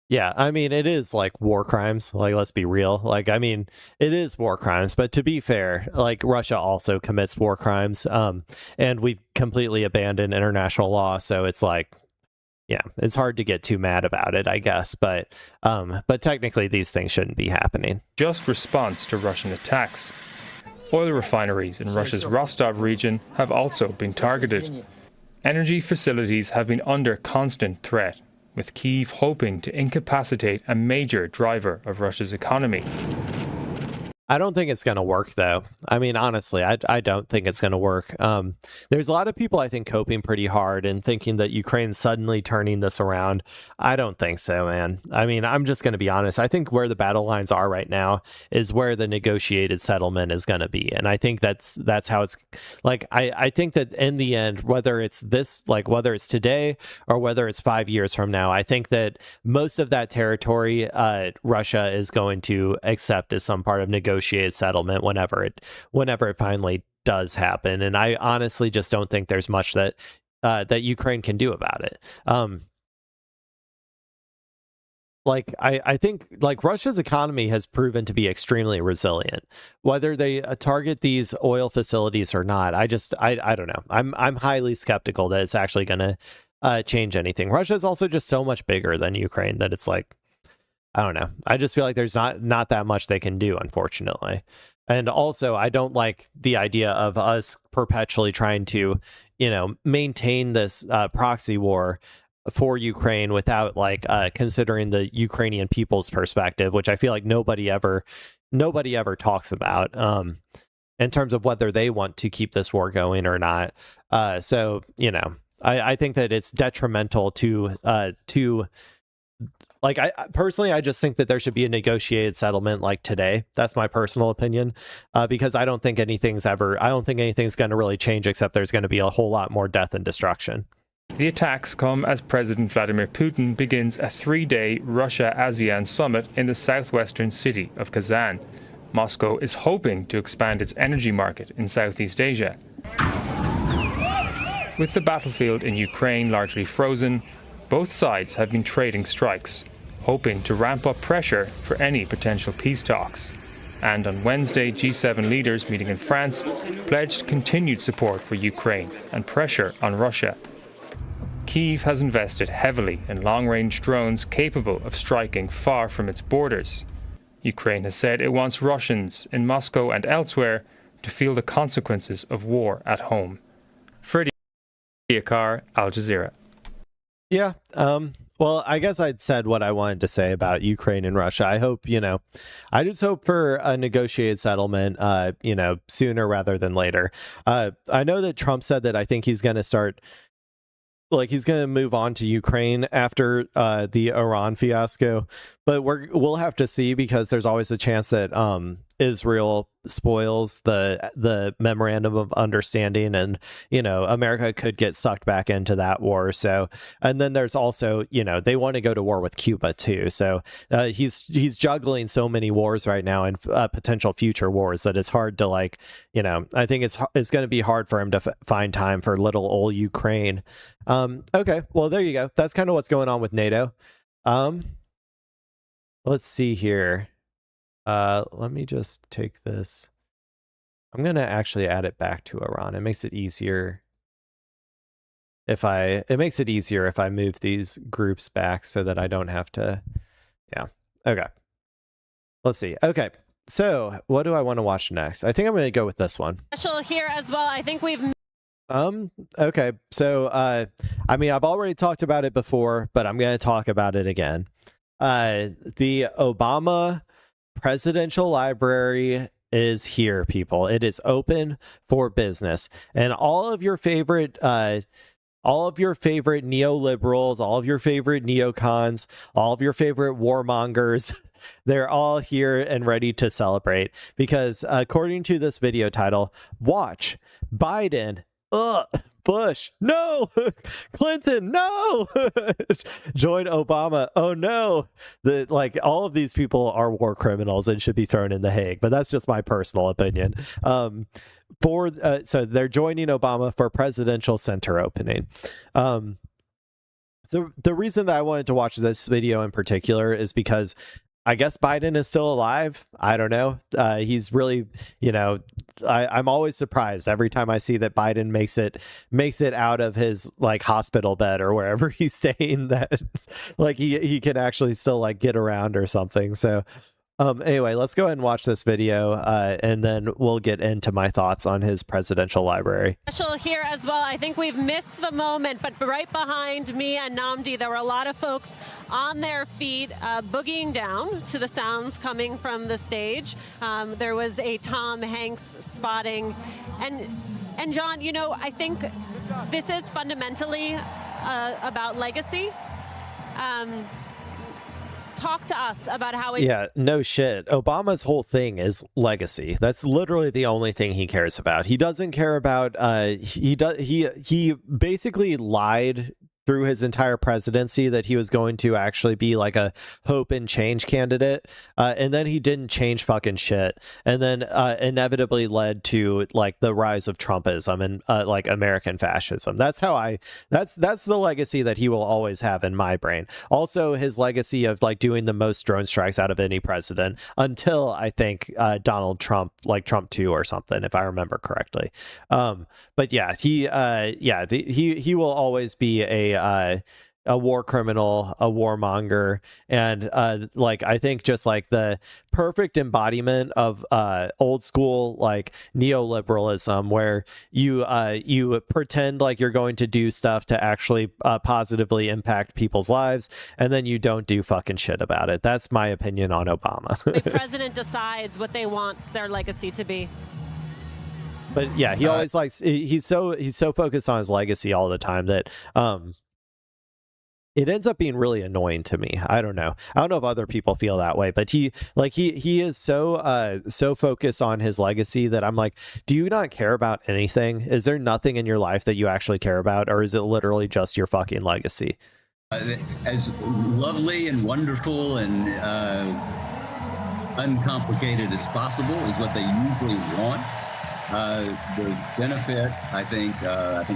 Yeah, I mean, it is like war crimes. Like, let's be real. Like, I mean, it is war crimes. But to be fair, like, Russia also commits war crimes. And we've completely abandoned international law. So it's like, yeah, it's hard to get too mad about it, I guess. But technically, these things shouldn't be happening. Just response to Russian attacks. Oil refineries in Russia's Rostov region have also been targeted. Energy facilities have been under constant threat, with Kyiv hoping to incapacitate a major driver of Russia's economy. I don't think it's going to work, though. I mean, honestly, I don't think it's going to work. There's a lot of people, I think, coping pretty hard and thinking that Ukraine's suddenly turning this around. I don't think so, man. I mean, I'm just going to be honest. I think where the battle lines are right now is where the negotiated settlement is going to be. And I think that's how it's like, I think that in the end, whether it's this, like whether it's today or whether it's 5 years from now, I think that most of that territory, Russia is going to accept as some part of negotiated settlement whenever it finally does happen. And I honestly just don't think there's much that Ukraine can do about it. Like I think like Russia's economy has proven to be extremely resilient, whether they target these oil facilities or not. I don't know. I'm highly skeptical that it's actually going to change anything. Russia is also just so much bigger than Ukraine that it's like, I don't know. I just feel like there's not that much they can do, unfortunately. And also, I don't like the idea of us perpetually trying to, maintain this proxy war for Ukraine without like considering the Ukrainian people's perspective, which I feel like nobody ever talks about in terms of whether they want to keep this war going or not. So, you know, I think that it's detrimental to like, I personally, I just think that there should be a negotiated settlement like today. That's my personal opinion, because I don't think anything's going to really change, except there's going to be a whole lot more death and destruction. The attacks come as President Vladimir Putin begins a 3-day Russia-ASEAN summit in the southwestern city of Kazan. Moscow is hoping to expand its energy market in Southeast Asia. With the battlefield in Ukraine largely frozen, both sides have been trading strikes, hoping to ramp up pressure for any potential peace talks. And on Wednesday, G7 leaders meeting in France pledged continued support for Ukraine and pressure on Russia. Kyiv has invested heavily in long-range drones capable of striking far from its borders. Ukraine has said it wants Russians in Moscow and elsewhere to feel the consequences of war at home. Freddie Akar, Al Jazeera. Yeah. Well, I guess I'd said what I wanted to say about Ukraine and Russia. I hope, you know, I just hope for a negotiated settlement, you know, sooner rather than later. I know that Trump said that I think he's going to start, like, he's going to move on to Ukraine after the Iran fiasco, but we'll have to see, because there's always a chance that Israel spoils the memorandum of understanding, and, you know, America could get sucked back into that war. So, and then there's also, you know, they want to go to war with Cuba too. So he's juggling so many wars right now, and potential future wars, that it's hard to, like, you know, I think it's going to be hard for him to find time for little old Ukraine. Okay, well, there you go. That's kind of what's going on with NATO. Let's see here. Let me just take this. I'm going to actually add it back to Iran. It makes it easier if I move these groups back so that I don't have to. Yeah. Okay. Let's see. Okay. So what do I want to watch next? I think I'm going to go with this one. Special here as well. I think we've okay. So I mean, I've already talked about it before, but I'm going to talk about it again. The Obama Presidential Library is here, people. It is open for business, and all of your favorite neoliberals, all of your favorite neocons, all of your favorite warmongers, they're all here and ready to celebrate, because according to this video title, watch Biden, Bush, no, Clinton, no, join Obama, oh no. Like, all of these people are war criminals and should be thrown in the Hague, but that's just my personal opinion. So they're joining Obama for presidential center opening. So the reason that I wanted to watch this video in particular is because I guess Biden is still alive. I don't know. He's really, you know, I'm always surprised every time I see that Biden makes it out of his, like, hospital bed or wherever he's staying, that like he can actually still, like, get around or something. So anyway, let's go ahead and watch this video, and then we'll get into my thoughts on his presidential library. Special here as well. I think we've missed the moment, but right behind me and Namdi, there were a lot of folks on their feet, boogieing down to the sounds coming from the stage. There was a Tom Hanks spotting, and John, you know, I think this is fundamentally about legacy. Talk to us about how it. Yeah, no shit. Obama's whole thing is legacy. That's literally the only thing he cares about. He doesn't care about. He basically lied through his entire presidency that he was going to actually be like a hope and change candidate, and then he didn't change fucking shit, and then inevitably led to, like, the rise of Trumpism and like American fascism. That's the legacy that he will always have in my brain. Also, his legacy of, like, doing the most drone strikes out of any president until, I think, Donald Trump, like Trump 2 or something, if I remember correctly. But yeah, he will always be a war criminal, a warmonger, and like I think just like the perfect embodiment of old school like neoliberalism, where you pretend like you're going to do stuff to actually positively impact people's lives, and then you don't do fucking shit about it. That's my opinion on Obama. The president decides what they want their legacy to be. But yeah, he always likes he's so focused on his legacy all the time that it ends up being really annoying to me. I don't know if other people feel that way, but he is so focused on his legacy that I'm like, do you not care about anything? Is there nothing in your life that you actually care about, or is it literally just your fucking legacy? As lovely and wonderful and uncomplicated as possible is what they usually want. The benefit, I think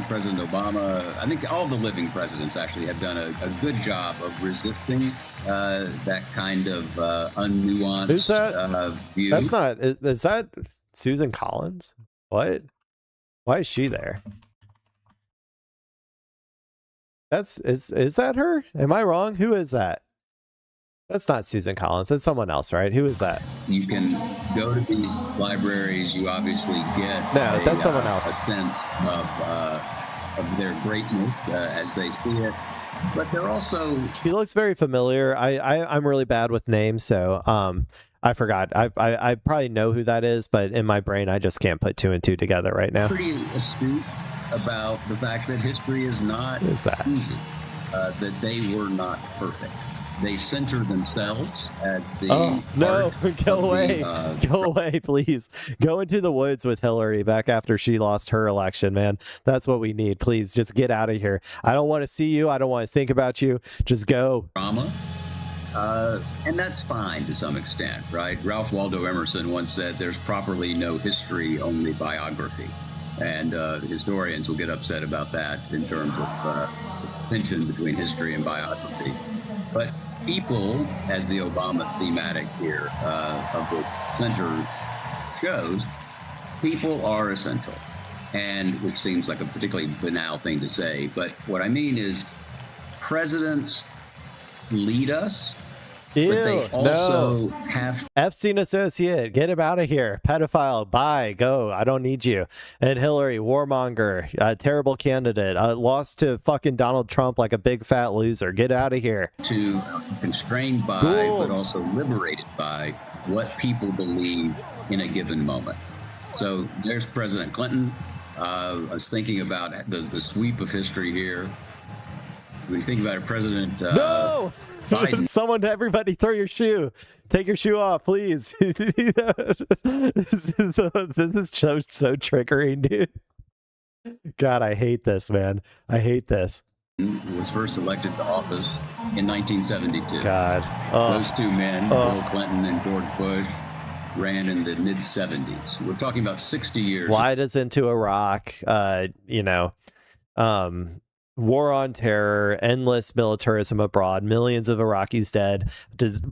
President Obama, I think all the living presidents actually have done a good job of resisting that kind of unnuanced Who's that? View. That's not. Is that Susan Collins? What? Why is she there? Is that her? Am I wrong? Who is that? That's not Susan Collins. That's someone else, right? Who is that? You can go to these libraries. You obviously get that's someone else. A sense of their greatness as they see it. But they're also. She looks very familiar. I'm really bad with names, so I forgot. I probably know who that is, but in my brain I just can't put two and two together right now. Pretty astute about the fact that history is not easy. That they were not perfect. They center themselves at the. Oh no! Go away! Go away, please. Go into the woods with Hillary back after she lost her election, man. That's what we need. Please, just get out of here. I don't want to see you. I don't want to think about you. Just go. Drama, and that's fine to some extent, right? Ralph Waldo Emerson once said, "There's properly no history, only biography," and historians will get upset about that in terms of tension between history and biography, but. People, as the Obama thematic here of the center shows, people are essential, and which seems like a particularly banal thing to say, but what I mean is presidents lead us, Ew, but they also no. have Epstein associate, get him out of here. Pedophile, bye, go. I don't need you. And Hillary, warmonger, terrible candidate, lost to fucking Donald Trump like a big fat loser. Get out of here. To constrained by, Ghouls. but also liberated by what people believe in a given moment. So there's President Clinton. I was thinking about the sweep of history here. When you think about it, President no! Biden. Someone, everybody, throw your shoe. Take your shoe off, please. This is so triggering, dude. God, I hate this, man. I hate this. Was first elected to office in 1972. God. Those two men, Bill Clinton and George Bush, ran in the mid-70s. We're talking about 60 years. Lied us into Iraq, war on terror, endless militarism abroad, millions of Iraqis dead,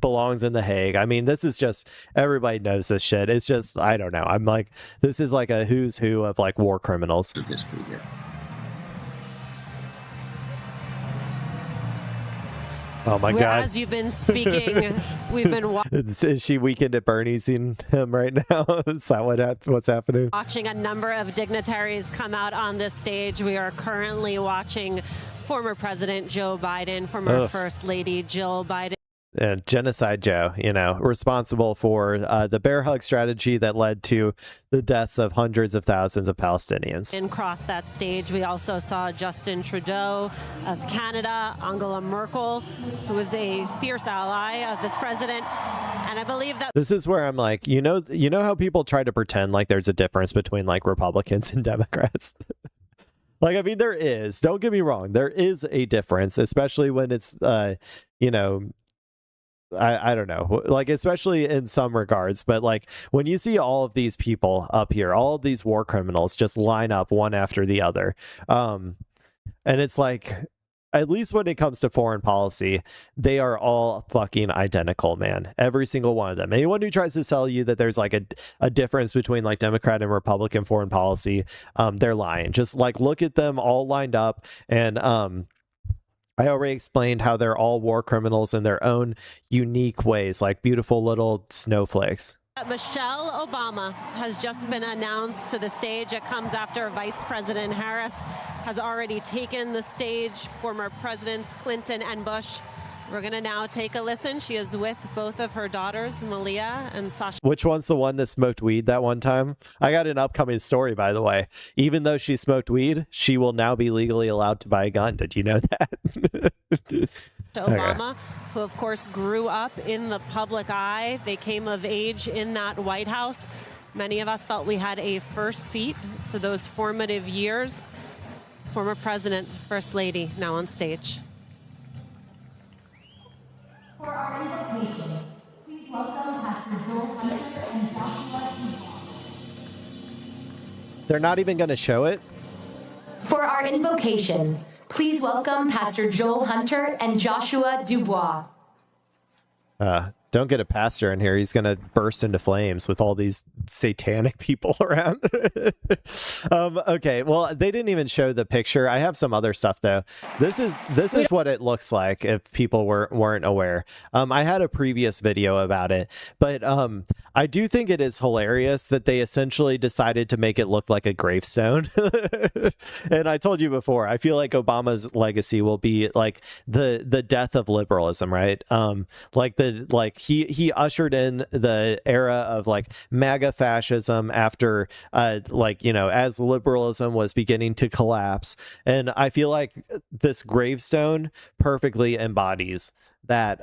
belongs in The Hague. I mean, this is just, everybody knows this shit. It's just, I don't know. I'm like, this is like a who's who of like war criminals. History here. Oh my God. As you've been speaking, we've been Is she Weekend at Bernie's in him right now? Is that what's happening? watching a number of dignitaries come out on this stage. We are currently watching former President Joe Biden, former First Lady Jill Biden. And Genocide Joe, responsible for the bear hug strategy that led to the deaths of hundreds of thousands of Palestinians. And across that stage, we also saw Justin Trudeau of Canada, Angela Merkel, who is a fierce ally of this president. And I believe that This is where I'm like, you know how people try to pretend like there's a difference between like Republicans and Democrats? Like, I mean, there is. Don't get me wrong. There is a difference, especially when it's, I don't know, like, especially in some regards, but like when you see all of these people up here, all of these war criminals just line up one after the other. And it's like, at least when it comes to foreign policy, they are all fucking identical, man. Every single one of them. Anyone who tries to sell you that there's like a difference between like Democrat and Republican foreign policy, they're lying. Just like look at them all lined up and I already explained how they're all war criminals in their own unique ways, like beautiful little snowflakes. Michelle Obama has just been announced to the stage. It comes after Vice President Harris has already taken the stage, former Presidents Clinton and Bush. We're going to now take a listen. She is with both of her daughters, Malia and Sasha. Which one's the one that smoked weed that one time? I got an upcoming story, by the way. Even though she smoked weed, she will now be legally allowed to buy a gun. Did you know that? Obama, who of course grew up in the public eye. They came of age in that White House. Many of us felt we had a first seat. So those formative years, former president, first lady, now on stage. For our invocation, please welcome Pastor Joel Hunter and Joshua Dubois. They're not even going to show it? For our invocation, please welcome Pastor Joel Hunter and Joshua Dubois. Don't get a pastor in here. He's going to burst into flames with all these satanic people around. Okay, well, they didn't even show the picture. I have some other stuff, though. This is what it looks like if people weren't aware. I had a previous video about it, but I do think it is hilarious that they essentially decided to make it look like a gravestone. And I told you before, I feel like Obama's legacy will be like the death of liberalism, right? He ushered in the era of like MAGA fascism after as liberalism was beginning to collapse. And I feel like this gravestone perfectly embodies that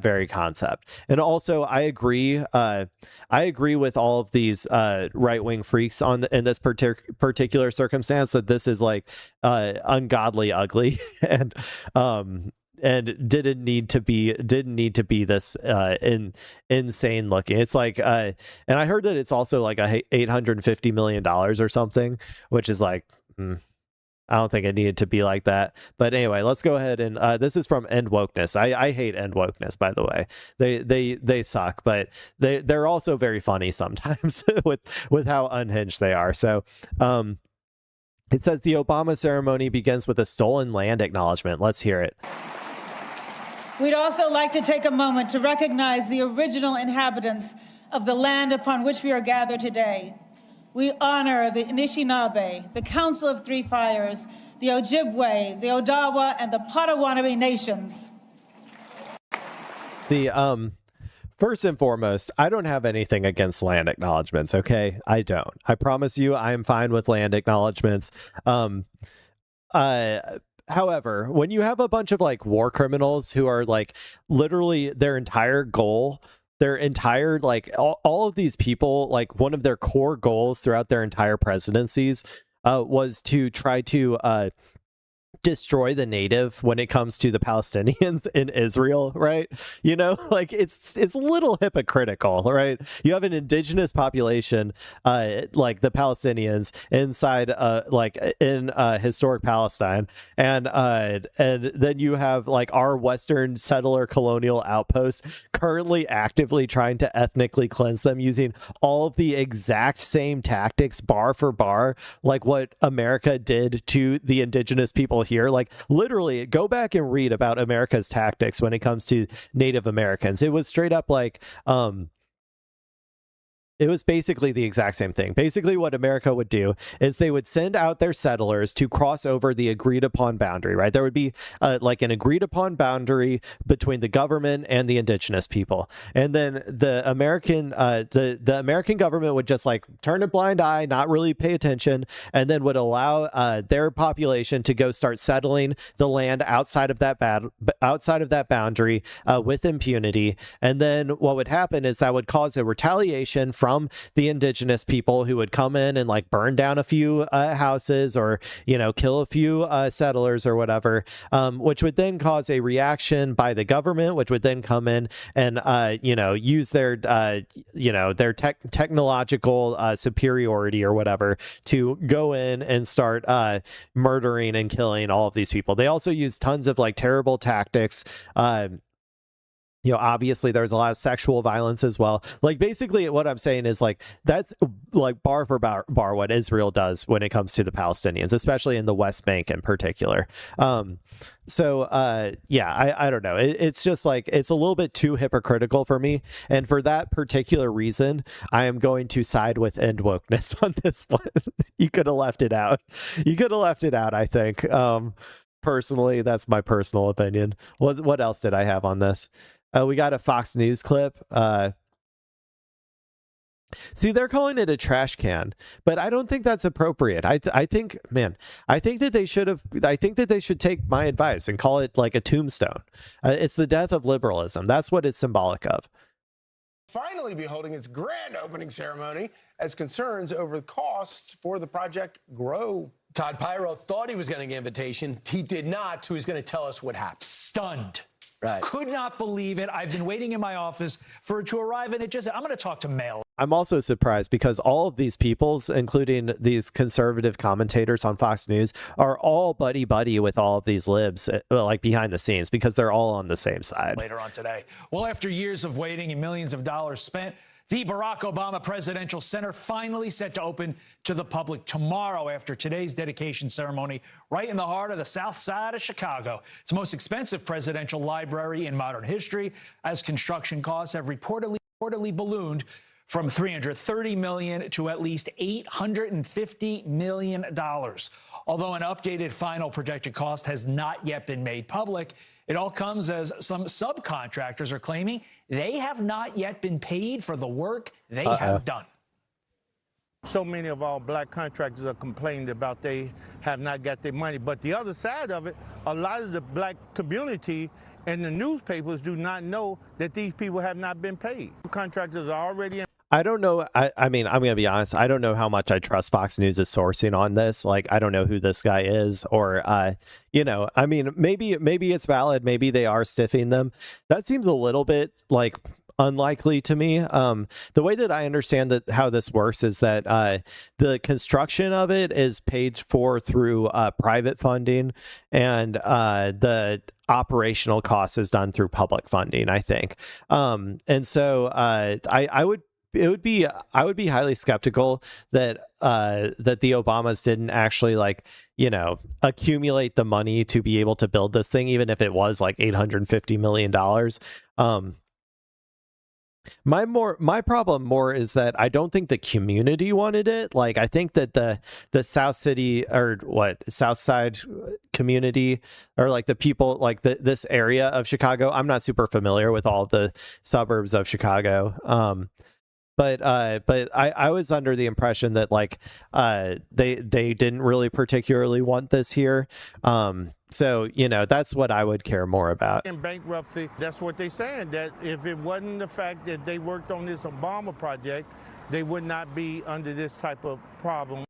very concept. And also I agree with all of these right-wing freaks in this particular circumstance that this is like ungodly ugly and didn't need to be this insane looking. It's like and I heard that it's also like $850 million or something, which is like I don't think it needed to be like that. But anyway, let's go ahead and this is from End Wokeness. I hate End Wokeness, by the way. They suck, but they're also very funny sometimes with how unhinged they are. So it says the Obama ceremony begins with a stolen land acknowledgement. Let's hear it. We'd also like to take a moment to recognize the original inhabitants of the land upon which we are gathered today. We honor the Anishinaabe, the Council of Three Fires, the Ojibwe, the Odawa, and the Potawatomi nations. See, first and foremost, I don't have anything against land acknowledgements, okay? I don't. I promise you I am fine with land acknowledgements. However, when you have a bunch of like war criminals who are like literally their entire goal, like all of these people, like one of their core goals throughout their entire presidencies was to try to destroy the native when it comes to the Palestinians in Israel, right? You know, like it's a little hypocritical, right? You have an indigenous population like the Palestinians inside in historic Palestine, and then you have like our Western settler colonial outposts currently actively trying to ethnically cleanse them using all of the exact same tactics bar for bar like what America did to the indigenous people here. Like literally go back and read about America's tactics when it comes to Native Americans. It was straight up like it was basically the exact same thing. Basically what America would do is they would send out their settlers to cross over the agreed upon boundary, right? There would be like an agreed upon boundary between the government and the indigenous people. And then the American government would just like turn a blind eye, not really pay attention, and then would allow their population to go start settling the land outside of that boundary with impunity. And then what would happen is that would cause a retaliation from the indigenous people who would come in and like burn down a few houses or, you know, kill a few settlers or whatever, which would then cause a reaction by the government, which would then come in and, use their, their technological superiority or whatever to go in and start murdering and killing all of these people. They also use tons of like terrible tactics Obviously there's a lot of sexual violence as well. Like, basically what I'm saying is, like, that's like bar for bar what Israel does when it comes to the Palestinians, especially in the West Bank in particular. So I don't know. It's just like, it's a little bit too hypocritical for me. And for that particular reason, I am going to side with end wokeness on this one. You could have left it out. I think. Personally, that's my personal opinion. What else did I have on this? We got a Fox News clip. See, they're calling it a trash can, but I don't think that's appropriate. I think that they should take my advice and call it like a tombstone. It's the death of liberalism. That's what it's symbolic of. Finally be holding its grand opening ceremony as concerns over the costs for the project grow. Todd Pyro thought he was getting an invitation. He did not, so he's going to tell us what happened. Stunned. Right. Could not believe it. I've been waiting in my office for it to arrive, and I'm going to talk to mail. I'm also surprised because all of these peoples, including these conservative commentators on Fox News, are all buddy with all of these libs, like behind the scenes, because they're all on the same side. Later on today. Well, after years of waiting and millions of dollars spent, the Barack Obama Presidential Center finally set to open to the public tomorrow after today's dedication ceremony right in the heart of the South Side of Chicago. It's the most expensive presidential library in modern history, as construction costs have reportedly ballooned from $330 million to at least $850 million. Although an updated final projected cost has not yet been made public, it all comes as some subcontractors are claiming they have not yet been paid for the work they have done. So many of our black contractors are complaining about they have not got their money. But the other side of it, a lot of the black community and the newspapers do not know that these people have not been paid. Contractors are already in. I don't know. I mean, I'm going to be honest. I don't know how much I trust Fox News' sourcing on this. Like, I don't know who this guy is, or, I mean, maybe it's valid. Maybe they are stiffing them. That seems a little bit like unlikely to me. The way that I understand how this works is that the construction of it is paid for through private funding, and the operational cost is done through public funding, I think. And so I would be highly skeptical that the Obamas didn't actually, like, accumulate the money to be able to build this thing, even if it was like $850 million. My problem more is that I don't think the community wanted it. Like, I think that the South Side community, or like the people, like this area of Chicago. I'm not super familiar with all of the suburbs of Chicago. But I was under the impression that, like, they didn't really particularly want this here. So, that's what I would care more about. In bankruptcy, that's what they're saying, that if it wasn't the fact that they worked on this Obama project, they would not be under this type of problem.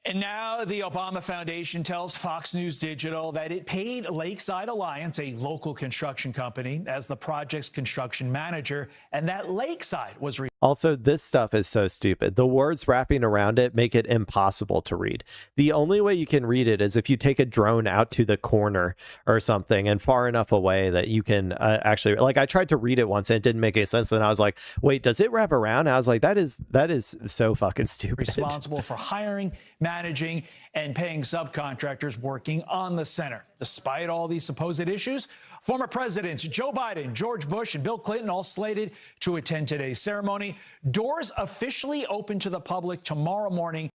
And now the Obama Foundation tells Fox News Digital that it paid Lakeside Alliance, a local construction company, as the project's construction manager, and that Lakeside was also, this stuff is so stupid. The words wrapping around it make it impossible to read. The only way you can read it is if you take a drone out to the corner or something and far enough away that you can actually, like, I tried to read it once and it didn't make any sense. And I was like, wait, does it wrap around? And I was like, that is so fucking stupid. Responsible for hiring, managing, and paying subcontractors working on the center. Despite all these supposed issues, former presidents Joe Biden, George Bush, and Bill Clinton all slated to attend today's ceremony. Doors officially open to the public tomorrow morning.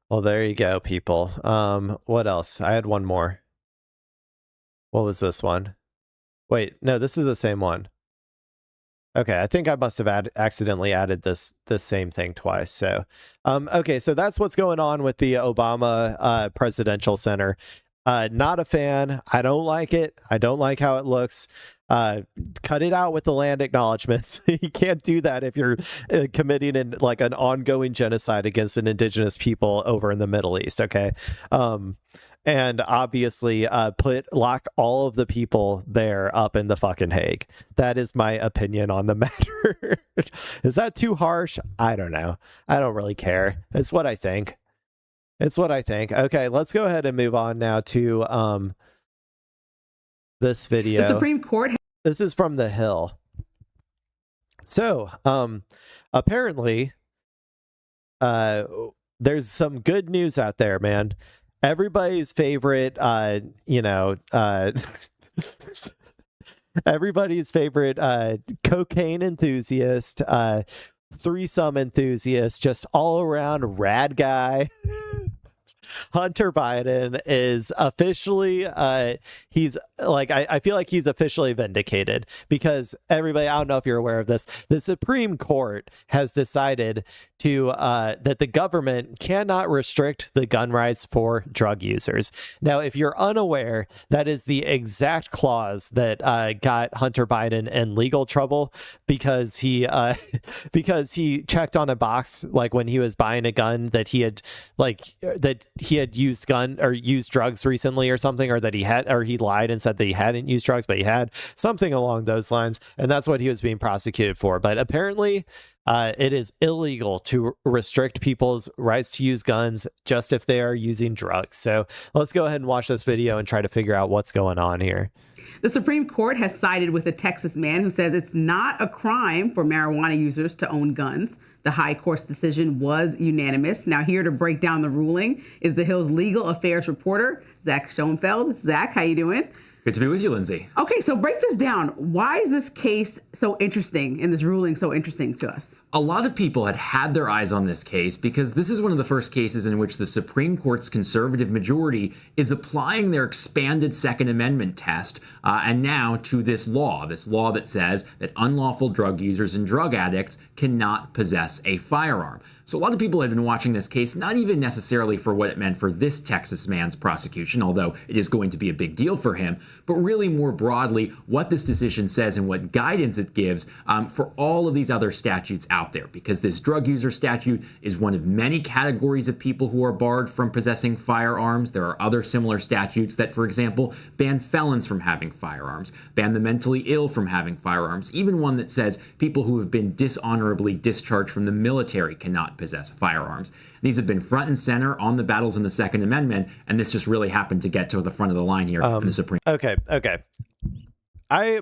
Well, there you go, people. What else? I had one more. What was this one? Wait, no, this is the same one. Okay, I think I must have accidentally added this same thing twice. So, okay, so that's what's going on with the Obama Presidential Center. Not a fan. I don't like it. I don't like how it looks. Cut it out with the land acknowledgments. You can't do that if you're committing an ongoing genocide against an indigenous people over in the Middle East. Okay. And obviously lock all of the people there up in the fucking Hague. That is my opinion on the matter. Is that too harsh? I don't know. I don't really care. It's what I think. Okay, let's go ahead and move on now to this video. The Supreme Court This is from The Hill. So, apparently, there's some good news out there, man. Everybody's favorite, everybody's favorite cocaine enthusiast, threesome enthusiast, just all around rad guy. Hunter Biden is officially, he's like, I feel like he's officially vindicated because everybody, I don't know if you're aware of this, the Supreme Court has decided to, that the government cannot restrict the gun rights for drug users. Now, if you're unaware, that is the exact clause that got Hunter Biden in legal trouble because he checked on a box, like when he was buying a gun, that he had used drugs recently or something, or that he lied and said that he hadn't used drugs, but he had, something along those lines. And that's what he was being prosecuted for. But apparently it is illegal to restrict people's rights to use guns just if they are using drugs. So let's go ahead and watch this video and try to figure out what's going on here. The Supreme Court has sided with a Texas man who says it's not a crime for marijuana users to own guns. The high court's decision was unanimous. Now, here to break down the ruling is The Hill's legal affairs reporter, Zach Schoenfeld. Zach, how you doing? Good to be with you, Lindsay. Okay, so break this down. Why is this case so interesting and this ruling so interesting to us? A lot of people had their eyes on this case because this is one of the first cases in which the Supreme Court's conservative majority is applying their expanded Second Amendment test and now to this law that says that unlawful drug users and drug addicts cannot possess a firearm. So a lot of people have been watching this case, not even necessarily for what it meant for this Texas man's prosecution, although it is going to be a big deal for him, but really more broadly, what this decision says and what guidance it gives for all of these other statutes out there. Because this drug user statute is one of many categories of people who are barred from possessing firearms. There are other similar statutes that, for example, ban felons from having firearms, ban the mentally ill from having firearms, even one that says people who have been dishonorably discharged from the military cannot possess firearms. These have been front and center on the battles in the Second Amendment, and this just really happened to get to the front of the line here in the Supreme Court. Okay. I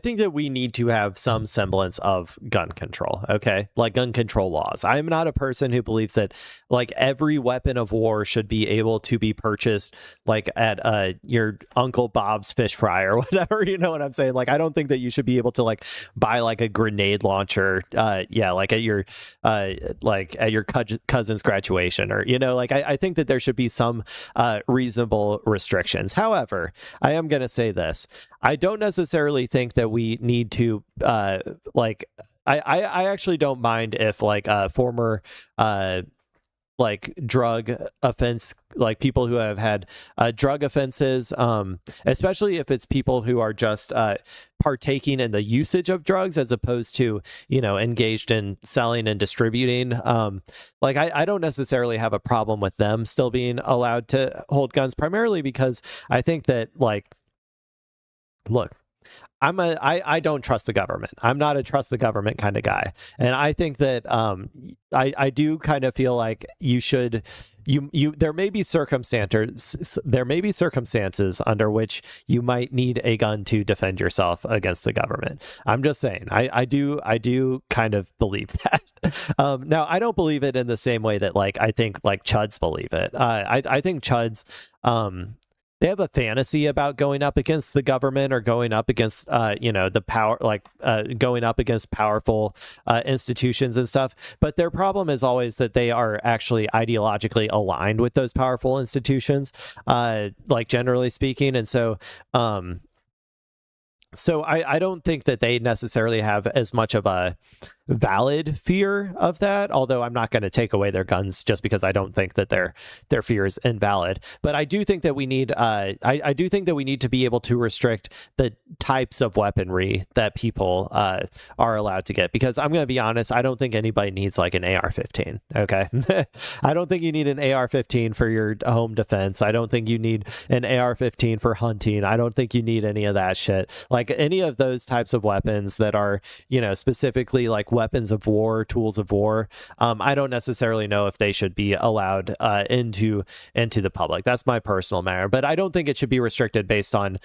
think that we need to have some semblance of gun control, okay? Like gun control laws. I'm not a person who believes that like every weapon of war should be able to be purchased like at your Uncle Bob's fish fry or whatever, you know what I'm saying? Like I don't think that you should be able to like buy like a grenade launcher like at your cousin's graduation, or you know, like I think that there should be some reasonable restrictions. However, I am going to say this. I don't necessarily think that we need to I actually don't mind if like former like drug offense, like people who have had drug offenses, especially if it's people who are just partaking in the usage of drugs as opposed to, you know, engaged in selling and distributing. Like I don't necessarily have a problem with them still being allowed to hold guns, primarily because I think that like, look, I don't trust the government. I'm not a trust the government kind of guy. And I think that I do kind of feel like there may be circumstances under which you might need a gun to defend yourself against the government. I'm just saying, I do kind of believe that. Now, I don't believe it in the same way that like I think like Chuds believe it. I think Chuds they have a fantasy about going up against the government or going up against, the power, like going up against powerful institutions and stuff. But their problem is always that they are actually ideologically aligned with those powerful institutions, like generally speaking. And so I don't think that they necessarily have as much of a valid fear of that, although I'm not going to take away their guns just because I don't think that their fear is invalid. But I do think that we need I do think that we need to be able to restrict the types of weaponry that people are allowed to get, because I'm going to be honest, I don't think anybody needs like an AR-15. Okay. I don't think you need an AR-15 for your home defense. I don't think you need an AR-15 for hunting. I don't think you need any of that shit. Like any of those types of weapons that are, you know, specifically like weapons of war, tools of war. I don't necessarily know if they should be allowed into the public. That's my personal matter, but I don't think it should be restricted based on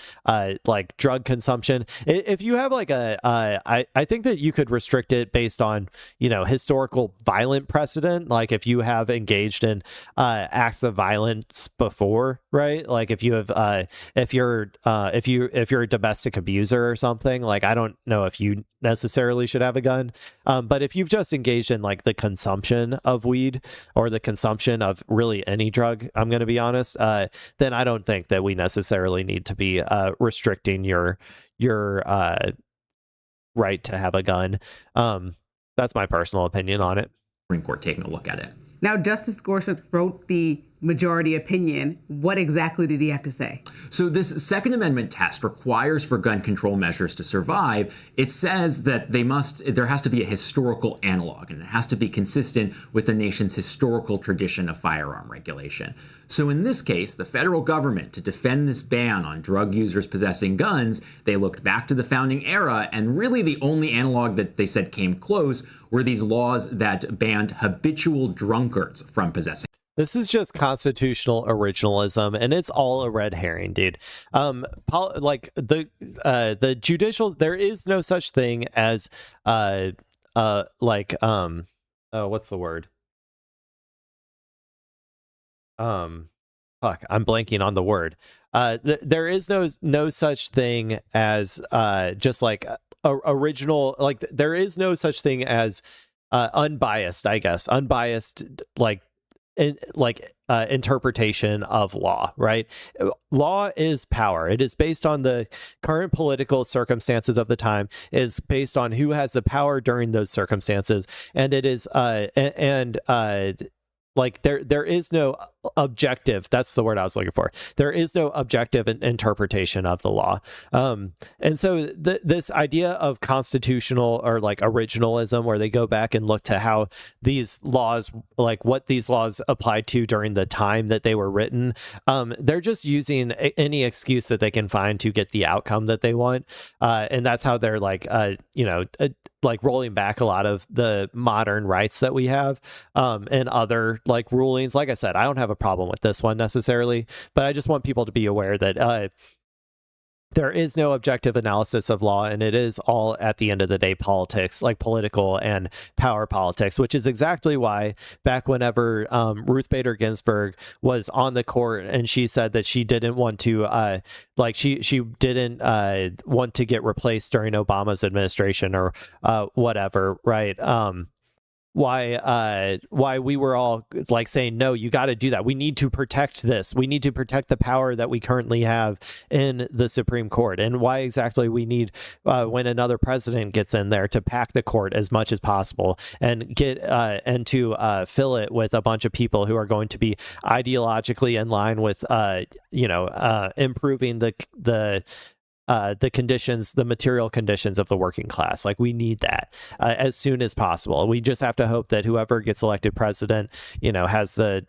like drug consumption. If you have like I think that you could restrict it based on, you know, historical violent precedent. Like if you have engaged in acts of violence before, right? Like if you have if you're a domestic abuser or something, like I don't know if you necessarily should have a gun, but if you've just engaged in like the consumption of weed or the consumption of really any drug, I'm going to be honest, then I don't think that we necessarily need to be restricting your right to have a gun. That's my personal opinion on it. Supreme Court taking a look at it. Now, Justice Gorsuch wrote the majority opinion. What exactly did he have to say? So this Second Amendment test requires for gun control measures to survive. It says that there has to be a historical analog, and it has to be consistent with the nation's historical tradition of firearm regulation. So in this case, the federal government, to defend this ban on drug users possessing guns, they looked back to the founding era, and really the only analog that they said came close were these laws that banned habitual drunkards from possessing. This is just constitutional originalism, and it's all a red herring, dude. Like the judicial, there is no such thing as what's the word? Fuck, I'm blanking on the word. There is no such thing as just like original. Like there is no such thing as unbiased. I guess unbiased interpretation of law, right? Law is power. It is based on the current political circumstances of the time, is based on who has the power during those circumstances. And it is, like there is no objective. That's the word I was looking for. There is no objective interpretation of the law. And so this idea of constitutional or like originalism, where they go back and look to how these laws, like what these laws applied to during the time that they were written, they're just using any excuse that they can find to get the outcome that they want. And that's how they're like, like rolling back a lot of the modern rights that we have, and other like rulings. Like I said, I don't have a problem with this one necessarily, but I just want people to be aware that there is no objective analysis of law, and it is all at the end of the day politics, like political and power politics, which is exactly why back whenever Ruth Bader Ginsburg was on the court and she said that she didn't want to she didn't want to get replaced during Obama's administration or whatever, right? Why we were all like saying, no, you got to do that. We need to protect this. We need to protect the power that we currently have in the Supreme Court, and why exactly we need when another president gets in there to pack the court as much as possible and get and to fill it with a bunch of people who are going to be ideologically in line with improving the conditions, the material conditions of the working class. Like we need that as soon as possible. We just have to hope that whoever gets elected president, has the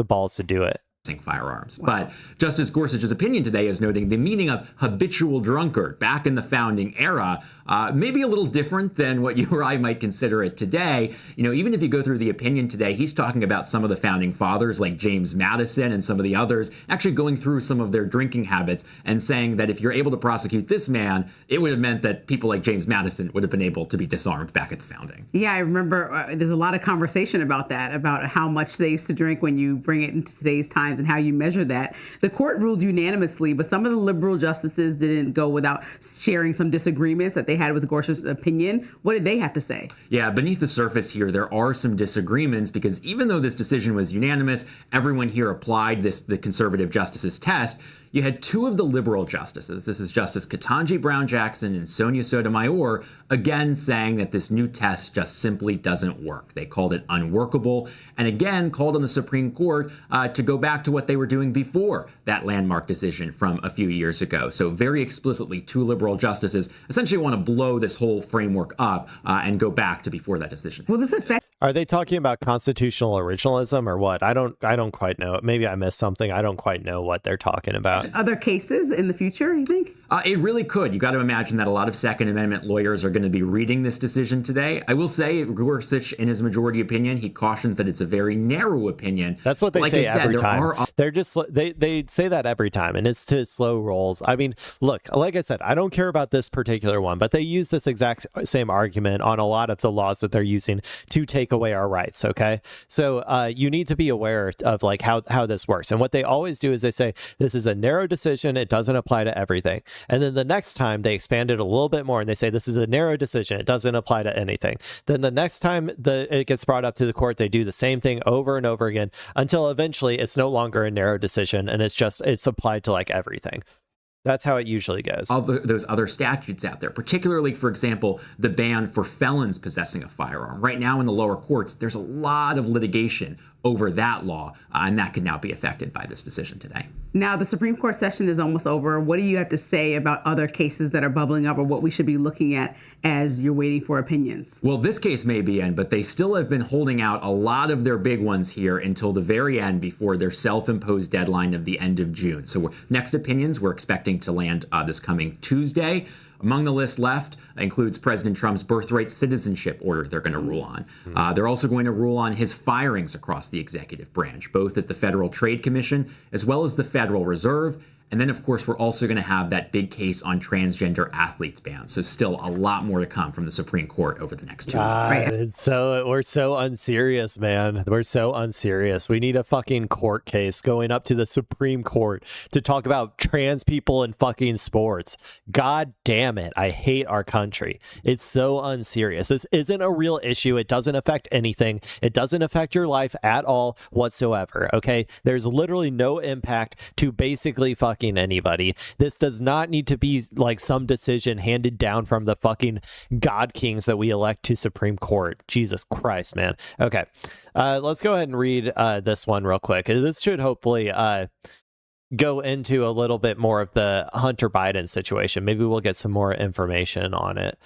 balls to do it. Firearms. But Justice Gorsuch's opinion today is noting the meaning of habitual drunkard back in the founding era may be a little different than what you or I might consider it today. Even if you go through the opinion today, he's talking about some of the founding fathers like James Madison and some of the others actually going through some of their drinking habits and saying that if you're able to prosecute this man, it would have meant that people like James Madison would have been able to be disarmed back at the founding. Yeah, I remember there's a lot of conversation about that, about how much they used to drink when you bring it into today's times and how you measure that. The court ruled unanimously, but some of the liberal justices didn't go without sharing some disagreements that they had with Gorsuch's opinion. What did they have to say? Yeah, beneath the surface here, there are some disagreements because even though this decision was unanimous, everyone here applied the conservative justices test. You had two of the liberal justices, this is Justice Ketanji Brown Jackson and Sonia Sotomayor, again saying that this new test just simply doesn't work. They called it unworkable and again called on the Supreme Court to go back to what they were doing before that landmark decision from a few years ago. So very explicitly, two liberal justices essentially want to blow this whole framework up and go back to before that decision. Will this affect? Are they talking about constitutional originalism or what? I don't quite know. Maybe I missed something. I don't quite know what they're talking about. Other cases in the future, you think? It really could. You got to imagine that a lot of Second Amendment lawyers are going to be reading this decision today. I will say, Gorsuch, in his majority opinion, he cautions that it's a very narrow opinion. That's what they like say I said, every there time. are They're just they say that every time, and it's to slow rolls. I mean, look, like I said, I don't care about this particular one, but they use this exact same argument on a lot of the laws that they're using to take away our rights. Okay, so you need to be aware of like how this works. And what they always do is they say this is a narrow decision; it doesn't apply to everything. And then the next time they expand it a little bit more and they say this is a narrow decision, it doesn't apply to anything. Then the next time it gets brought up to the court, they do the same thing over and over again until eventually it's no longer a narrow decision and it's applied to like everything. That's how it usually goes. All those other statutes out there, particularly, for example, the ban for felons possessing a firearm. Right now in the lower courts, there's a lot of litigation over that law, and that could now be affected by this decision today. Now, the Supreme Court session is almost over. What do you have to say about other cases that are bubbling up or what we should be looking at as you're waiting for opinions? Well, this case may be in, but they still have been holding out a lot of their big ones here until the very end before their self-imposed deadline of the end of June. So next opinions we're expecting to land this coming Tuesday. Among the list left includes President Trump's birthright citizenship order they're going to rule on. They're also going to rule on his firings across the executive branch, both at the Federal Trade Commission as well as the Federal Reserve. And then, of course, we're also going to have that big case on transgender athletes ban. So still a lot more to come from the Supreme Court over the next 2 months. So we're so unserious, man. We're so unserious. We need a fucking court case going up to the Supreme Court to talk about trans people in fucking sports. God damn it. I hate our country. It's so unserious. This isn't a real issue. It doesn't affect anything. It doesn't affect your life at all whatsoever. Okay. There's literally no impact to basically fucking anybody. This does not need to be like some decision handed down from the fucking God Kings that we elect to Supreme Court. Jesus Christ, man. Okay. Let's go ahead and read this one real quick. This should hopefully go into a little bit more of the Hunter Biden situation. Maybe we'll get some more information on it.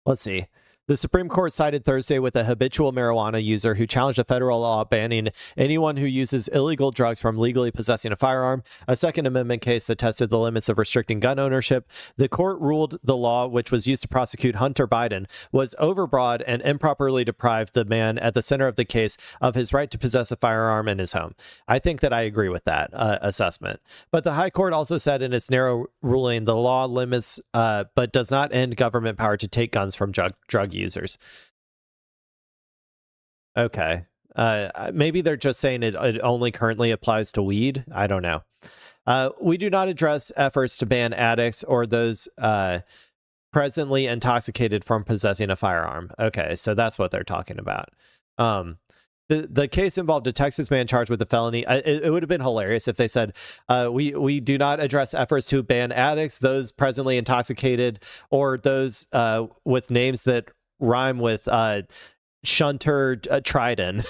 Let's see. The Supreme Court sided Thursday with a habitual marijuana user who challenged a federal law banning anyone who uses illegal drugs from legally possessing a firearm, a Second Amendment case that tested the limits of restricting gun ownership. The court ruled the law, which was used to prosecute Hunter Biden, was overbroad and improperly deprived the man at the center of the case of his right to possess a firearm in his home. I think that I agree with that assessment. But the High Court also said in its narrow ruling, the law limits but does not end government power to take guns from drug users. Okay. Maybe they're just saying it only currently applies to weed. I don't know. We do not address efforts to ban addicts or those presently intoxicated from possessing a firearm. Okay, so that's what they're talking about. The case involved a Texas man charged with a felony. It would have been hilarious if they said, we do not address efforts to ban addicts, those presently intoxicated, or those with names that rhyme with Shunter Trident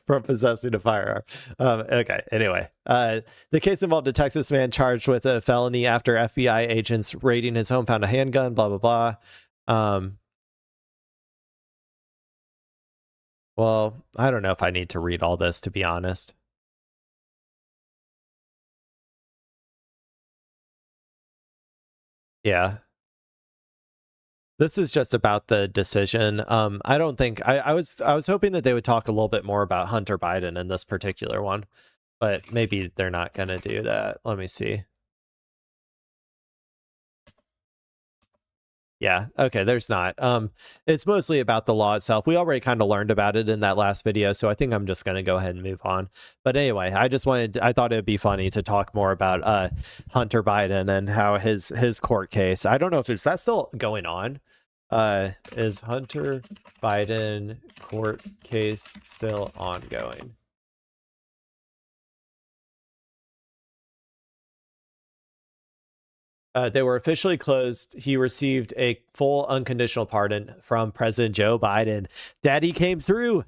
from possessing a firearm. Okay, anyway. The case involved a Texas man charged with a felony after FBI agents raiding his home found a handgun, blah, blah, blah. Well, I don't know if I need to read all this, to be honest. Yeah. This is just about the decision. I don't think I was hoping that they would talk a little bit more about Hunter Biden in this particular one, but maybe they're not going to do that. Let me see. Yeah, okay, there's not. It's mostly about the law itself. We already kind of learned about it in that last video, so I think I'm just going to go ahead and move on. But anyway, I thought it'd be funny to talk more about Hunter Biden and how his court case. I don't know if is that still going on? Is Hunter Biden court case still ongoing? They were officially closed. He received a full unconditional pardon from President Joe Biden. Daddy came through.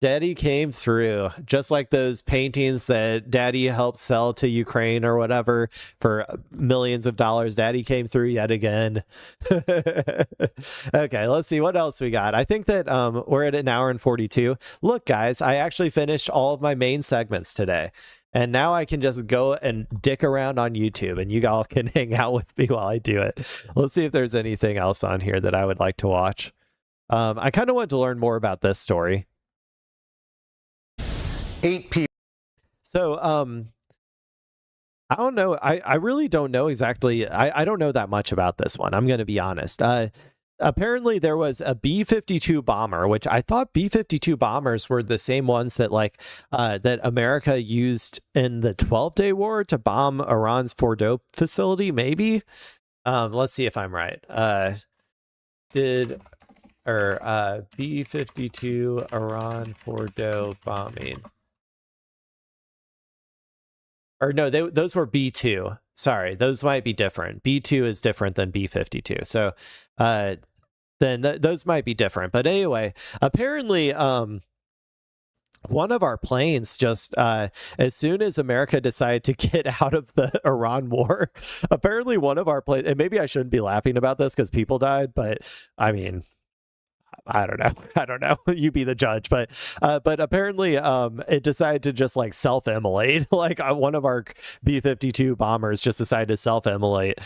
Daddy came through. Just like those paintings that Daddy helped sell to Ukraine or whatever for millions of dollars. Daddy came through yet again. Okay, let's see what else we got. I think that we're at an hour and 42. Look, guys, I actually finished all of my main segments today. And now I can just go and dick around on YouTube, and you all can hang out with me while I do it. Let's see if there's anything else on here that I would like to watch. I kind of want to learn more about this story. 8 people. So, I don't know. I really don't know exactly. I don't know that much about this one. I'm going to be honest. Apparently there was a B-52 bomber, which I thought B-52 bombers were the same ones that that America used in the 12-Day War to bomb Iran's Fordow facility, maybe. Let's see if I'm right. B-52 Iran Fordow bombing. Or no, those were B2. Sorry, those might be different. B2 is different than B-52. So then those might be different. But anyway, apparently one of our planes just, as soon as America decided to get out of the Iran war, apparently one of our planes, and maybe I shouldn't be laughing about this because people died, but I mean, I don't know. You be the judge. But apparently it decided to just like self-immolate. Like one of our B-52 bombers just decided to self-immolate.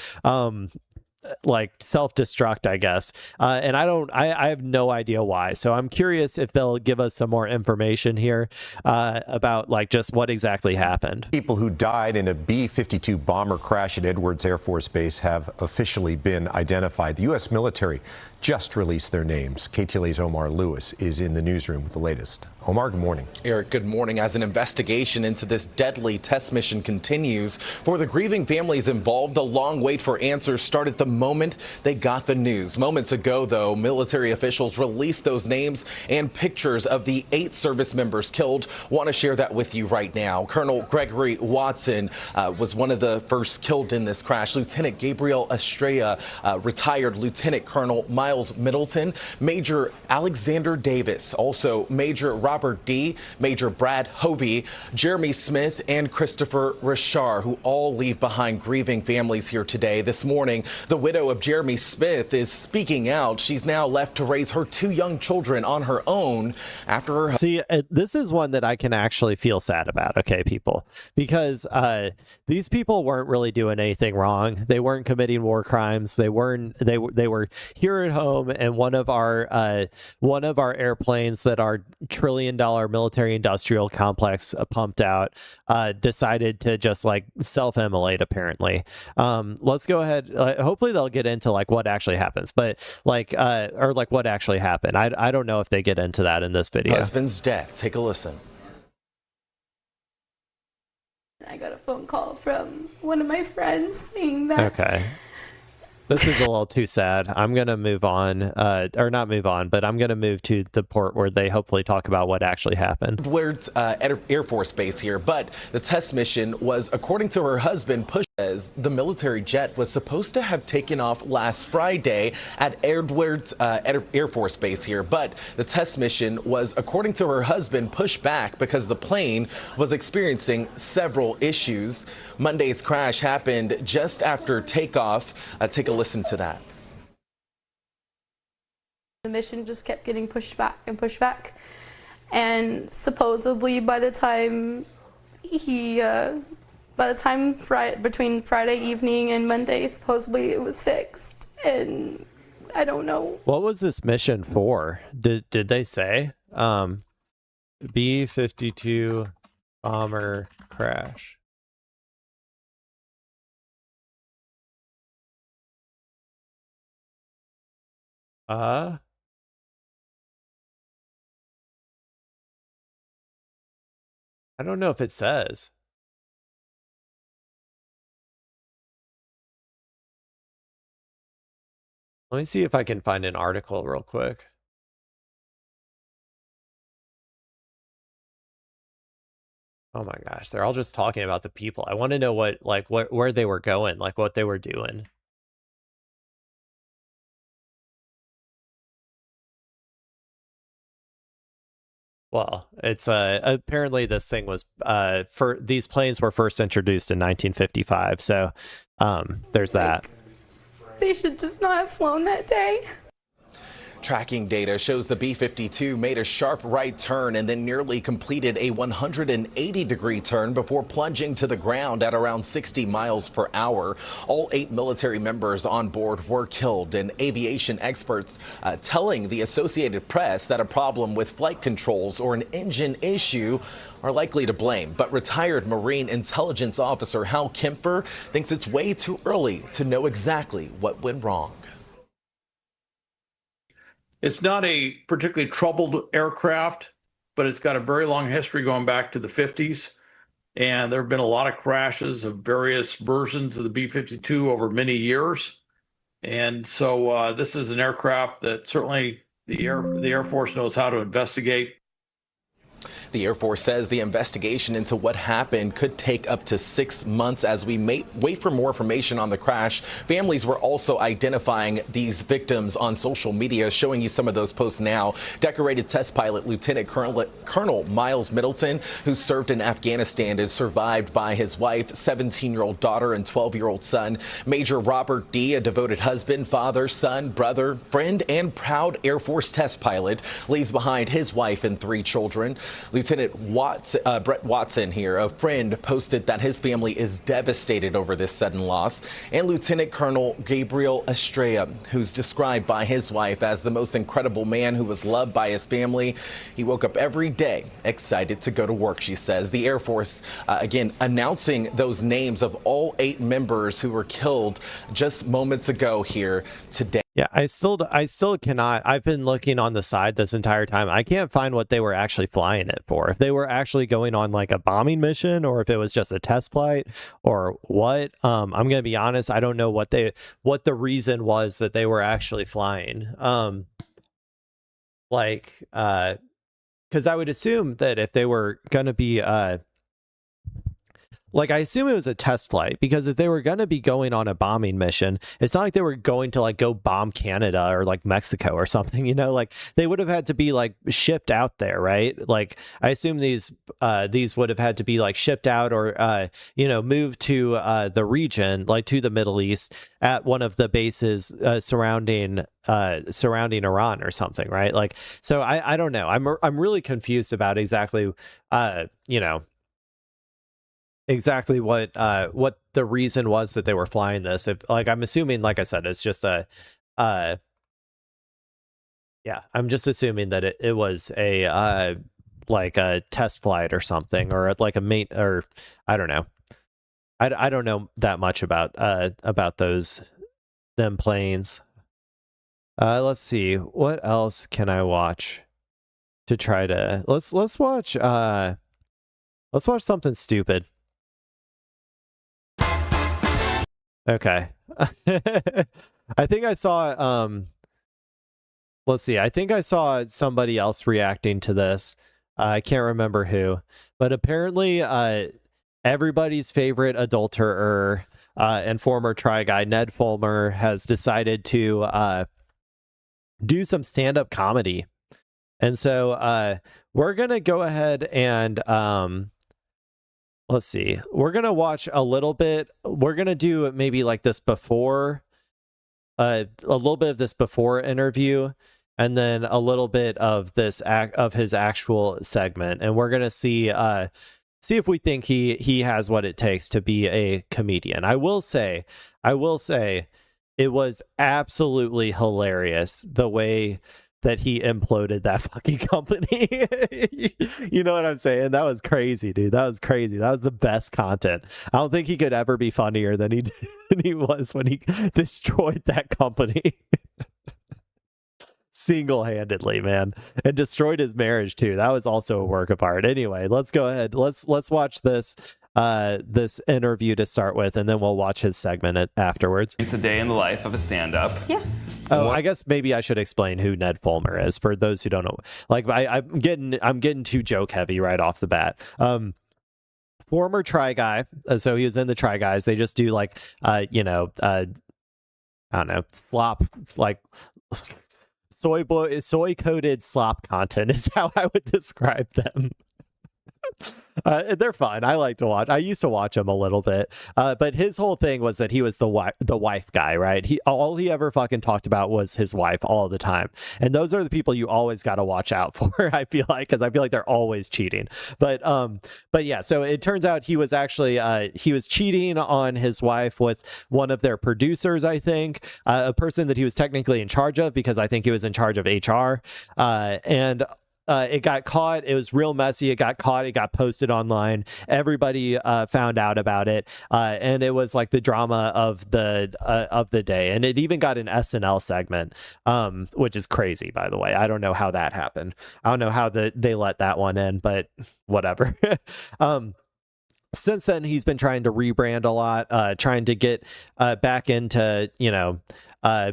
Like self-destruct, I guess. And I have no idea why. So I'm curious if they'll give us some more information here about like just what exactly happened. People who died in a B-52 bomber crash at Edwards Air Force Base have officially been identified. The U.S. military just released their names. KTLA's Omar Lewis is in the newsroom with the latest. Omar, good morning. Eric, good morning. As an investigation into this deadly test mission continues, for the grieving families involved, the long wait for answers started the moment they got the news. Moments ago, though, military officials released those names and pictures of the 8 service members killed. Want to share that with you right now. Colonel Gregory Watson was one of the first killed in this crash. Lieutenant Gabriel Estrella, retired Lieutenant Colonel Miles Middleton, Major Alexander Davis, also Major Robert D., Major Brad Hovey, Jeremy Smith, and Christopher Richard, who all leave behind grieving families here today. This morning, the widow of Jeremy Smith is speaking out. She's now left to raise her 2 young children on her own after her... See, this is one that I can actually feel sad about, okay, people? Because these people weren't really doing anything wrong. They weren't committing war crimes. They were here at home, and one of our airplanes that our trillion-dollar military-industrial complex pumped out decided to just like self-immolate. Apparently, let's go ahead. Hopefully, they'll get into like what actually happens, but like or like what actually happened. I don't know if they get into that in this video. Husband's death. Take a listen. I got a phone call from one of my friends saying that. Okay. This is a little too sad. I'm going to move on, or not move on, but I'm going to move to the port where they hopefully talk about what actually happened. Edwards Air Force Base here, but the test mission was, according to her husband, pushed as the military jet was supposed to have taken off last Friday at Edwards Air Force Base here, but the test mission was, according to her husband, pushed back because the plane was experiencing several issues. Monday's crash happened just after takeoff. Take a listen to that. The mission just kept getting pushed back and pushed back, and supposedly by the time between Friday evening and Monday, supposedly it was fixed, and I don't know. What was this mission for? Did they say? B-52 bomber crash. I don't know if it says. Let me see if I can find an article real quick. Oh my gosh, they're all just talking about the people. I want to know where they were going, like what they were doing. Well, it's apparently this thing was these planes were first introduced in 1955, so there's that. They should just not have flown that day. Tracking data shows the B-52 made a sharp right turn and then nearly completed a 180-degree turn before plunging to the ground at around 60 miles per hour. All 8 military members on board were killed, and aviation experts telling the Associated Press that a problem with flight controls or an engine issue are likely to blame. But retired Marine intelligence officer Hal Kemper thinks it's way too early to know exactly what went wrong. It's not a particularly troubled aircraft, but it's got a very long history going back to the 50s. And there have been a lot of crashes of various versions of the B-52 over many years. And so this is an aircraft that certainly the Air Force knows how to investigate. The Air Force says the investigation into what happened could take up to 6 months as we wait for more information on the crash. Families were also identifying these victims on social media, showing you some of those posts now. Decorated test pilot Lieutenant Colonel Miles Middleton, who served in Afghanistan, is survived by his wife, 17-year-old daughter, and 12-year-old son. Major Robert D., a devoted husband, father, son, brother, friend, and proud Air Force test pilot, leaves behind his wife and 3 children. Lieutenant Brett Watson here, a friend, posted that his family is devastated over this sudden loss. And Lieutenant Colonel Gabriel Estrella, who's described by his wife as the most incredible man who was loved by his family. He woke up every day excited to go to work, she says. The Air Force, again, announcing those names of all 8 members who were killed just moments ago here today. Yeah, I still cannot. I've been looking on the side this entire time. I can't find what they were actually flying it for. If they were actually going on like a bombing mission, or if it was just a test flight, or what. I'm gonna be honest. I don't know what the reason was that they were actually flying. Because I would assume that if they were gonna be I assume it was a test flight, because if they were going to be going on a bombing mission, it's not like they were going to like go bomb Canada or like Mexico or something, like they would have had to be like shipped out there, right? Like I assume these would have had to be like shipped out or, moved to the region, like to the Middle East at one of the bases surrounding Iran or something, right? Like, so I don't know. I'm really confused about exactly, exactly what the reason was that they were flying this. If I'm assuming, like I said, it's just I'm just assuming that it was a test flight or something, or like a mate, or I don't know. I don't know that much about them planes. Let's see, what else can I watch to try to let's watch something stupid. Okay. I think I saw let's see. I think I saw somebody else reacting to this. I can't remember who, but apparently everybody's favorite adulterer and former Try Guy Ned Fulmer has decided to do some stand-up comedy. And so we're going to go ahead and let's see. We're going to watch a little bit. We're going to do maybe like this before, a little bit of this before interview, and then a little bit of this of his actual segment. And we're going to see if we think he has what it takes to be a comedian. I will say it was absolutely hilarious the way that he imploded that fucking company. You know what I'm saying? That was crazy, dude. That was crazy. That was the best content. I don't think he could ever be funnier than he was when he destroyed that company. Single-handedly, man. And destroyed his marriage too. That was also a work of art. Anyway, let's go ahead. Let's watch this interview to start with, and then we'll watch his segment afterwards. It's a day in the life of a stand-up. Yeah. Oh, I guess maybe I should explain who Ned Fulmer is for those who don't know. Like, I'm getting too joke heavy right off the bat. Former Try Guy, so he was in the Try Guys. They just do like, I don't know, slop, like soy coated slop content is how I would describe them. They're fun. I like to watch. I used to watch him a little bit, but his whole thing was that he was the wife guy, right? All he ever fucking talked about was his wife all the time, and those are the people you always got to watch out for. I feel like, because I feel like they're always cheating. But yeah. So it turns out he was actually he was cheating on his wife with one of their producers, I think, a person that he was technically in charge of, because I think he was in charge of HR, and. It got caught. It was real messy. It got caught. It got posted online. Everybody found out about it, and it was like the drama of the day. And it even got an SNL segment, which is crazy, by the way. I don't know how that happened. I don't know how they let that one in, but whatever. Since then, he's been trying to rebrand a lot, trying to get back into,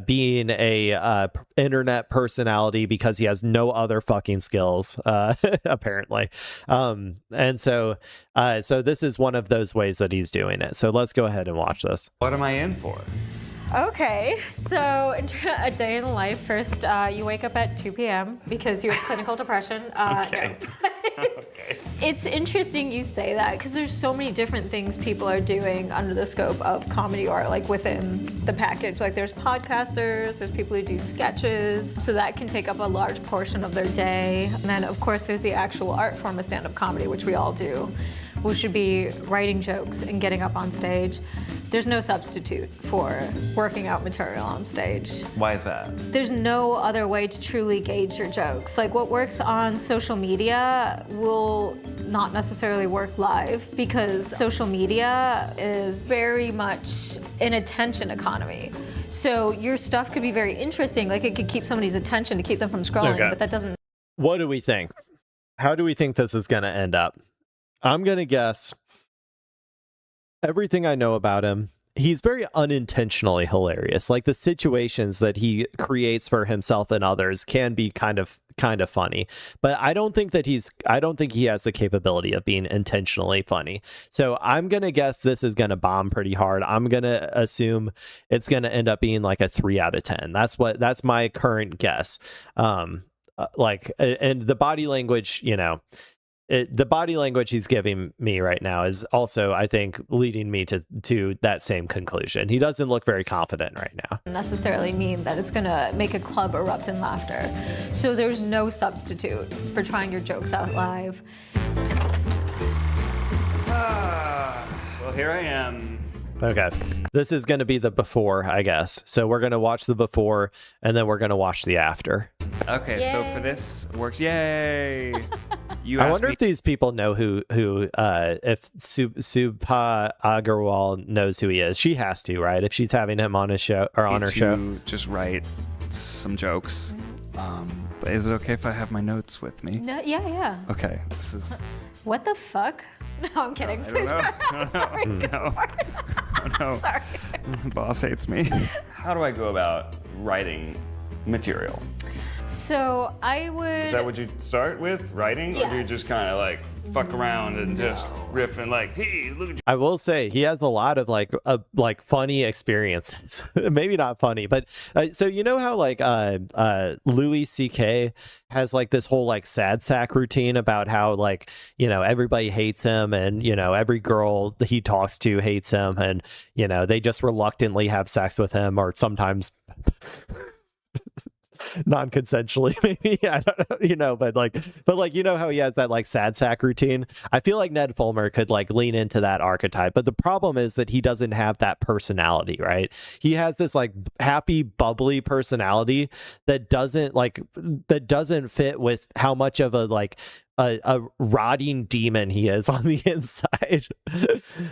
being a internet personality, because he has no other fucking skills, apparently. And so this is one of those ways that he's doing it. So let's go ahead and watch this. What am I in for? Okay, so a day in the life. First, you wake up at 2 p.m. because you have clinical depression. Okay. No. Okay. It's interesting you say that, because there's so many different things people are doing under the scope of comedy art, like within the package. Like there's podcasters, there's people who do sketches, so that can take up a large portion of their day. And then of course there's the actual art form of stand-up comedy, which we all do, which should be writing jokes and getting up on stage. There's no substitute for working out material on stage. Why is that? There's no other way to truly gauge your jokes. Like what works on social media will not necessarily work live, because social media is very much an attention economy. So your stuff could be very interesting, like it could keep somebody's attention to keep them from scrolling, but that doesn't. What do we think? How do we think this is going to end up? I'm going to guess, everything I know about him, he's very unintentionally hilarious. Like the situations that he creates for himself and others can be kind of funny, but I don't think he has the capability of being intentionally funny. So I'm going to guess this is going to bomb pretty hard. I'm going to assume it's going to end up being like a 3 out of 10. That's my current guess. And the body language, the body language he's giving me right now is also, I think, leading me to that same conclusion. He doesn't look very confident right now. Necessarily mean that it's gonna make a club erupt in laughter. So there's no substitute for trying your jokes out live. Well, here I am. Okay. This is going to be the before, I guess. So we're going to watch the before, and then we're going to watch the after. Okay, Yay. so for this works. Yay! I wonder if these people know who if Subha Agarwal knows who he is. She has to, right? If she's having him on his show or on her show. Just write some jokes. But is it okay if I have my notes with me? No, yeah. Okay, this is. What the fuck? No, I'm kidding. I don't know. Sorry. No. Oh, no. Sorry. The boss hates me. How do I go about writing material? So I would. Is that what you start with, writing? Yes. Or do you just kind of like fuck around and just riff and like, hey, look at you. I will say he has a lot of like funny experiences. Maybe not funny, but so you know how like Louis C.K. has like this whole like sad sack routine about how like, everybody hates him, and every girl that he talks to hates him, and they just reluctantly have sex with him, or sometimes non-consensually, maybe. I don't know, but how he has that like sad sack routine. I feel like Ned Fulmer could like lean into that archetype, but the problem is that he doesn't have that personality, right? He has this like happy, bubbly personality that doesn't fit with how much of a rotting demon he is on the inside.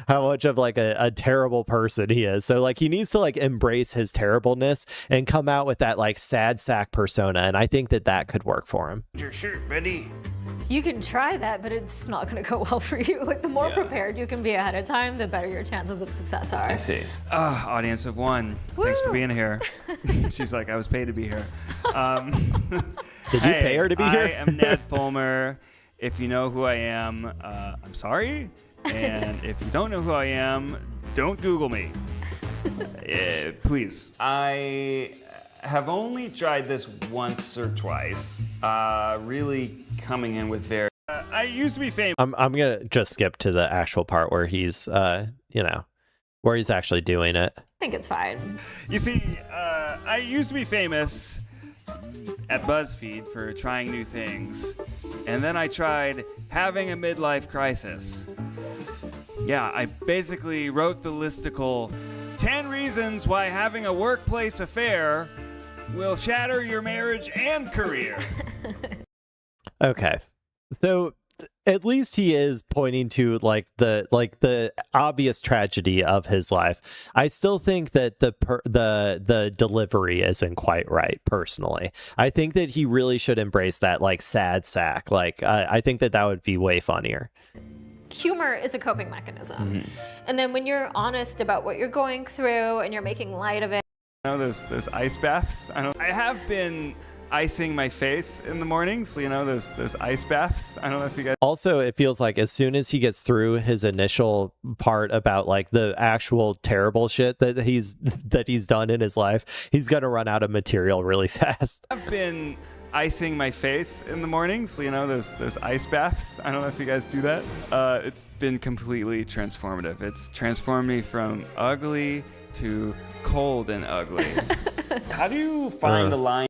How much of like a terrible person he is. So like he needs to like embrace his terribleness and come out with that like sad sack persona, and I think that could work for him. Your shirt ready? You can try that, but it's not going to go well for you. Like the more prepared you can be ahead of time, the better your chances of success are. I see. Audience of one. Woo! Thanks for being here. She's like, I was paid to be here. Did you pay her to be here? I am Ned Fulmer. If you know who I am, I'm sorry. And if you don't know who I am, don't Google me. Please. I have only tried this once or twice, really coming in with very I used to be famous. I'm gonna just skip to the actual part where he's where he's actually doing it. I think it's fine. You see, I used to be famous at BuzzFeed for trying new things, and then I tried having a midlife crisis. Yeah, I basically wrote the listicle 10 reasons why having a workplace affair will shatter your marriage and career. Okay. So at least he is pointing to the obvious tragedy of his life. I still think that the delivery isn't quite right personally. I think that he really should embrace that like sad sack. I think that would be way funnier. Humor is a coping mechanism. Mm-hmm. And then when you're honest about what you're going through and you're making light of it. You know, those ice baths. I have been icing my face in the mornings. You know, those ice baths. I don't know if you guys. Also, it feels like as soon as he gets through his initial part about like the actual terrible shit that he's done in his life, he's gonna run out of material really fast. I've been icing my face in the mornings. You know, those ice baths. I don't know if you guys do that. It's been completely transformative. It's transformed me from ugly to cold and ugly. How do you find the line?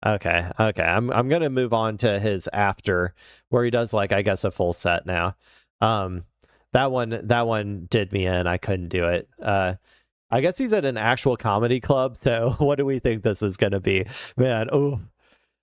Okay. I'm gonna move on to his after, where he does like I guess a full set now. That one did me in. I couldn't do it. I guess he's at an actual comedy club. So what do we think this is gonna be, man? Oh,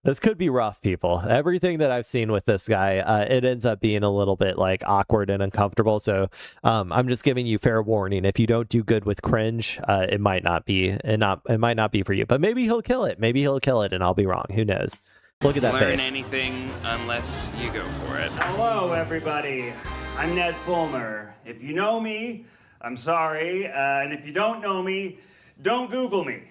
this could be rough, people. Everything that I've seen with this guy, it ends up being a little bit like awkward and uncomfortable. So I'm just giving you fair warning. If you don't do good with cringe, it might not be for you. But maybe he'll kill it. Maybe he'll kill it, and I'll be wrong. Who knows? Look at that Learn face. anything unless you go for it. Hello, everybody. I'm Ned Fulmer. If you know me, I'm sorry. And if you don't know me, don't Google me.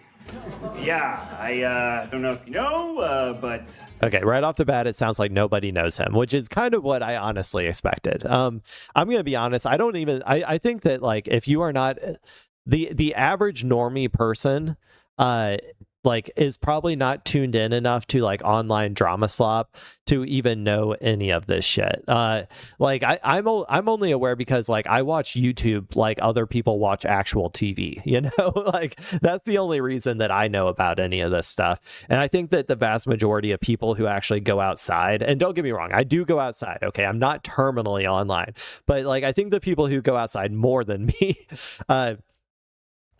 Yeah, I don't know if you know, but... Okay, right off the bat, it sounds like nobody knows him, which is kind of what I honestly expected. I'm going to be honest. I think that like if you are not the average normie person, like is probably not tuned in enough to like online drama slop to even know any of this shit. Like I'm only aware because like I watch YouTube like other people watch actual TV, you know. Like that's the only reason that I know about any of this stuff. And I think that the vast majority of people who actually go outside, and don't get me wrong, I do go outside, okay, I'm not terminally online, but like I think the people who go outside more than me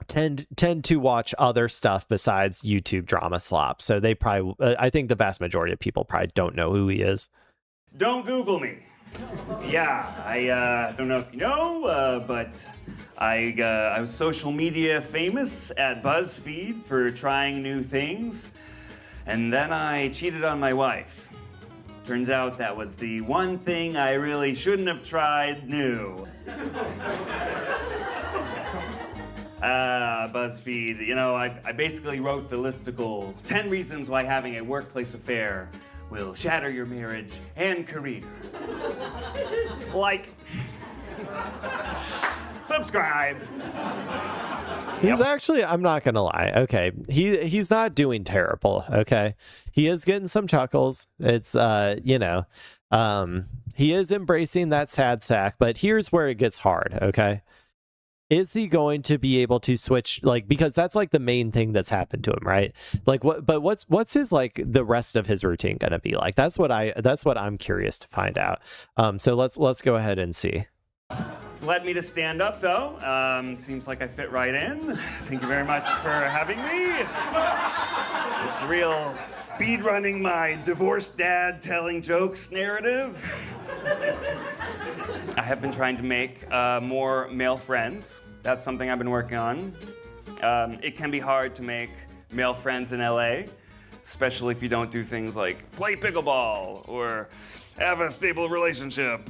tend to watch other stuff besides YouTube drama slop. So they probably, I think the vast majority of people probably don't know who he is. Don't Google me. Yeah, I don't know if you know, but I was social media famous at BuzzFeed for trying new things, and then I cheated on my wife. Turns out that was the one thing I really shouldn't have tried new. BuzzFeed, you know, I basically wrote the listicle 10 reasons why having a workplace affair will shatter your marriage and career. Like, subscribe. He's actually, I'm not gonna lie, okay, he's not doing terrible, okay, he is getting some chuckles. It's you know, he is embracing that sad sack, but here's where it gets hard, okay. Is he going to be able to switch, like, because that's like the main thing that's happened to him, right? Like what's his like the rest of his routine gonna be like? That's what I'm curious to find out. So let's go ahead and see. It's led me to stand up though. Seems like I fit right in. Thank you very much for having me. This real speed running my divorced dad telling jokes narrative. I have been trying to make more male friends. That's something I've been working on. It can be hard to make male friends in LA, especially if you don't do things like play pickleball or have a stable relationship.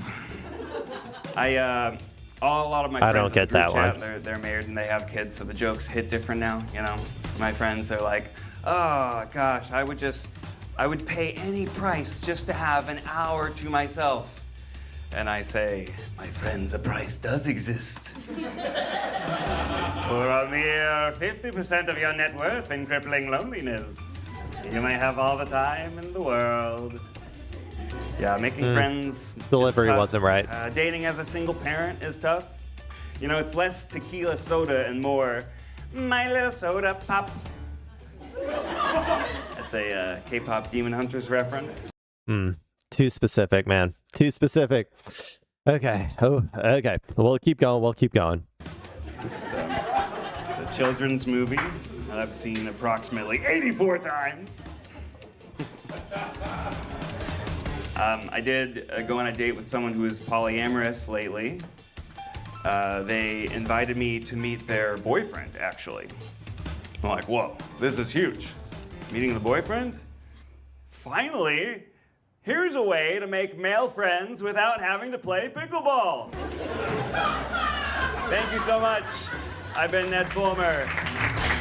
A lot of my friends I don't get that chat, one. They're married and they have kids, so the jokes hit different now. You know, my friends, they're like, oh gosh, I would pay any price just to have an hour to myself. And I say, my friends, a price does exist. For a mere 50% of your net worth and crippling loneliness. You might have all the time in the world. Yeah, making friends. Delivery is tough. wasn't right. Dating as a single parent is tough. You know, it's less tequila soda and more my little soda pop. That's a K-pop Demon Hunters reference. Too specific, man. Too specific. Okay. Oh, okay. We'll keep going. We'll keep going. It's a children's movie that I've seen approximately 84 times. I did go on a date with someone who is polyamorous lately. They invited me to meet their boyfriend, actually. I'm like, whoa, this is huge. Meeting the boyfriend? Finally, here's a way to make male friends without having to play pickleball. Thank you so much. I've been Ned Fulmer.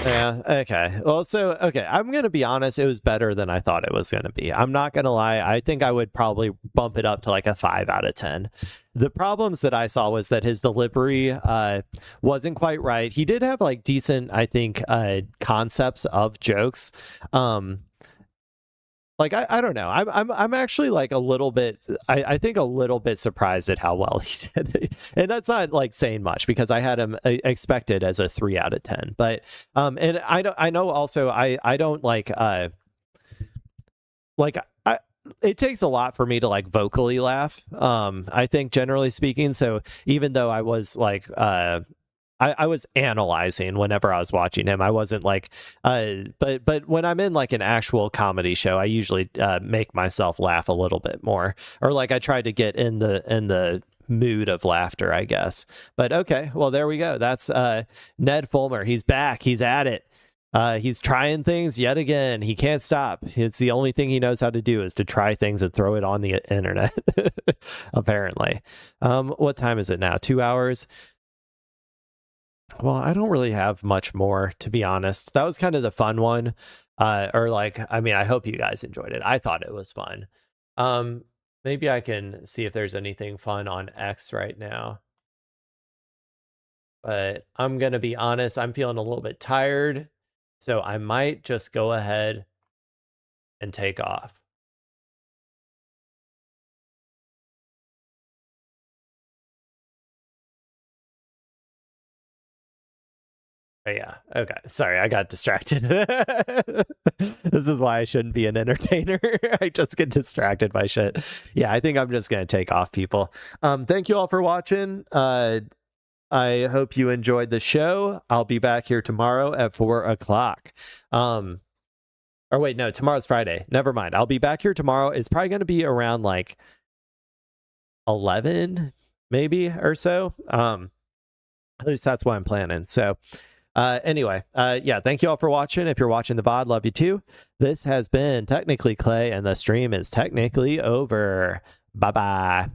Yeah, okay. Well, so, okay, I'm going to be honest, it was better than I thought it was going to be. I'm not going to lie, I think I would probably bump it up to like a 5 out of 10. The problems that I saw was that his delivery wasn't quite right. He did have like decent, I think, concepts of jokes. Like, I don't know. I'm actually like a little bit, I think a little bit surprised at how well he did. And that's not like saying much because I had him expected as a 3 out of 10. But and I know also I don't like it takes a lot for me to like vocally laugh. I think generally speaking. So even though I was like I was analyzing whenever I was watching him. I wasn't like, but when I'm in like an actual comedy show, I usually make myself laugh a little bit more, or like I try to get in the mood of laughter, I guess. But okay, well there we go. That's Ned Fulmer. He's back. He's at it. He's trying things yet again. He can't stop. It's the only thing he knows how to do is to try things and throw it on the internet. Apparently. What time is it now? 2 hours. Well, I don't really have much more, to be honest. That was kind of the fun one. Or like, I mean, I hope you guys enjoyed it. I thought it was fun. Maybe I can see if there's anything fun on X right now. But I'm going to be honest, I'm feeling a little bit tired. So I might just go ahead and take off. Yeah. Okay. Sorry, I got distracted. This is why I shouldn't be an entertainer. I just get distracted by shit. Yeah, I think I'm just going to take off, people. Thank you all for watching. I hope you enjoyed the show. I'll be back here tomorrow at 4 o'clock. Or wait, no, tomorrow's Friday. Never mind. I'll be back here tomorrow. It's probably going to be around like 11, maybe, or so. At least that's what I'm planning. So anyway, yeah, thank you all for watching. If you're watching the VOD, love you too. This has been Technically Clay, and the stream is technically over. Bye-bye.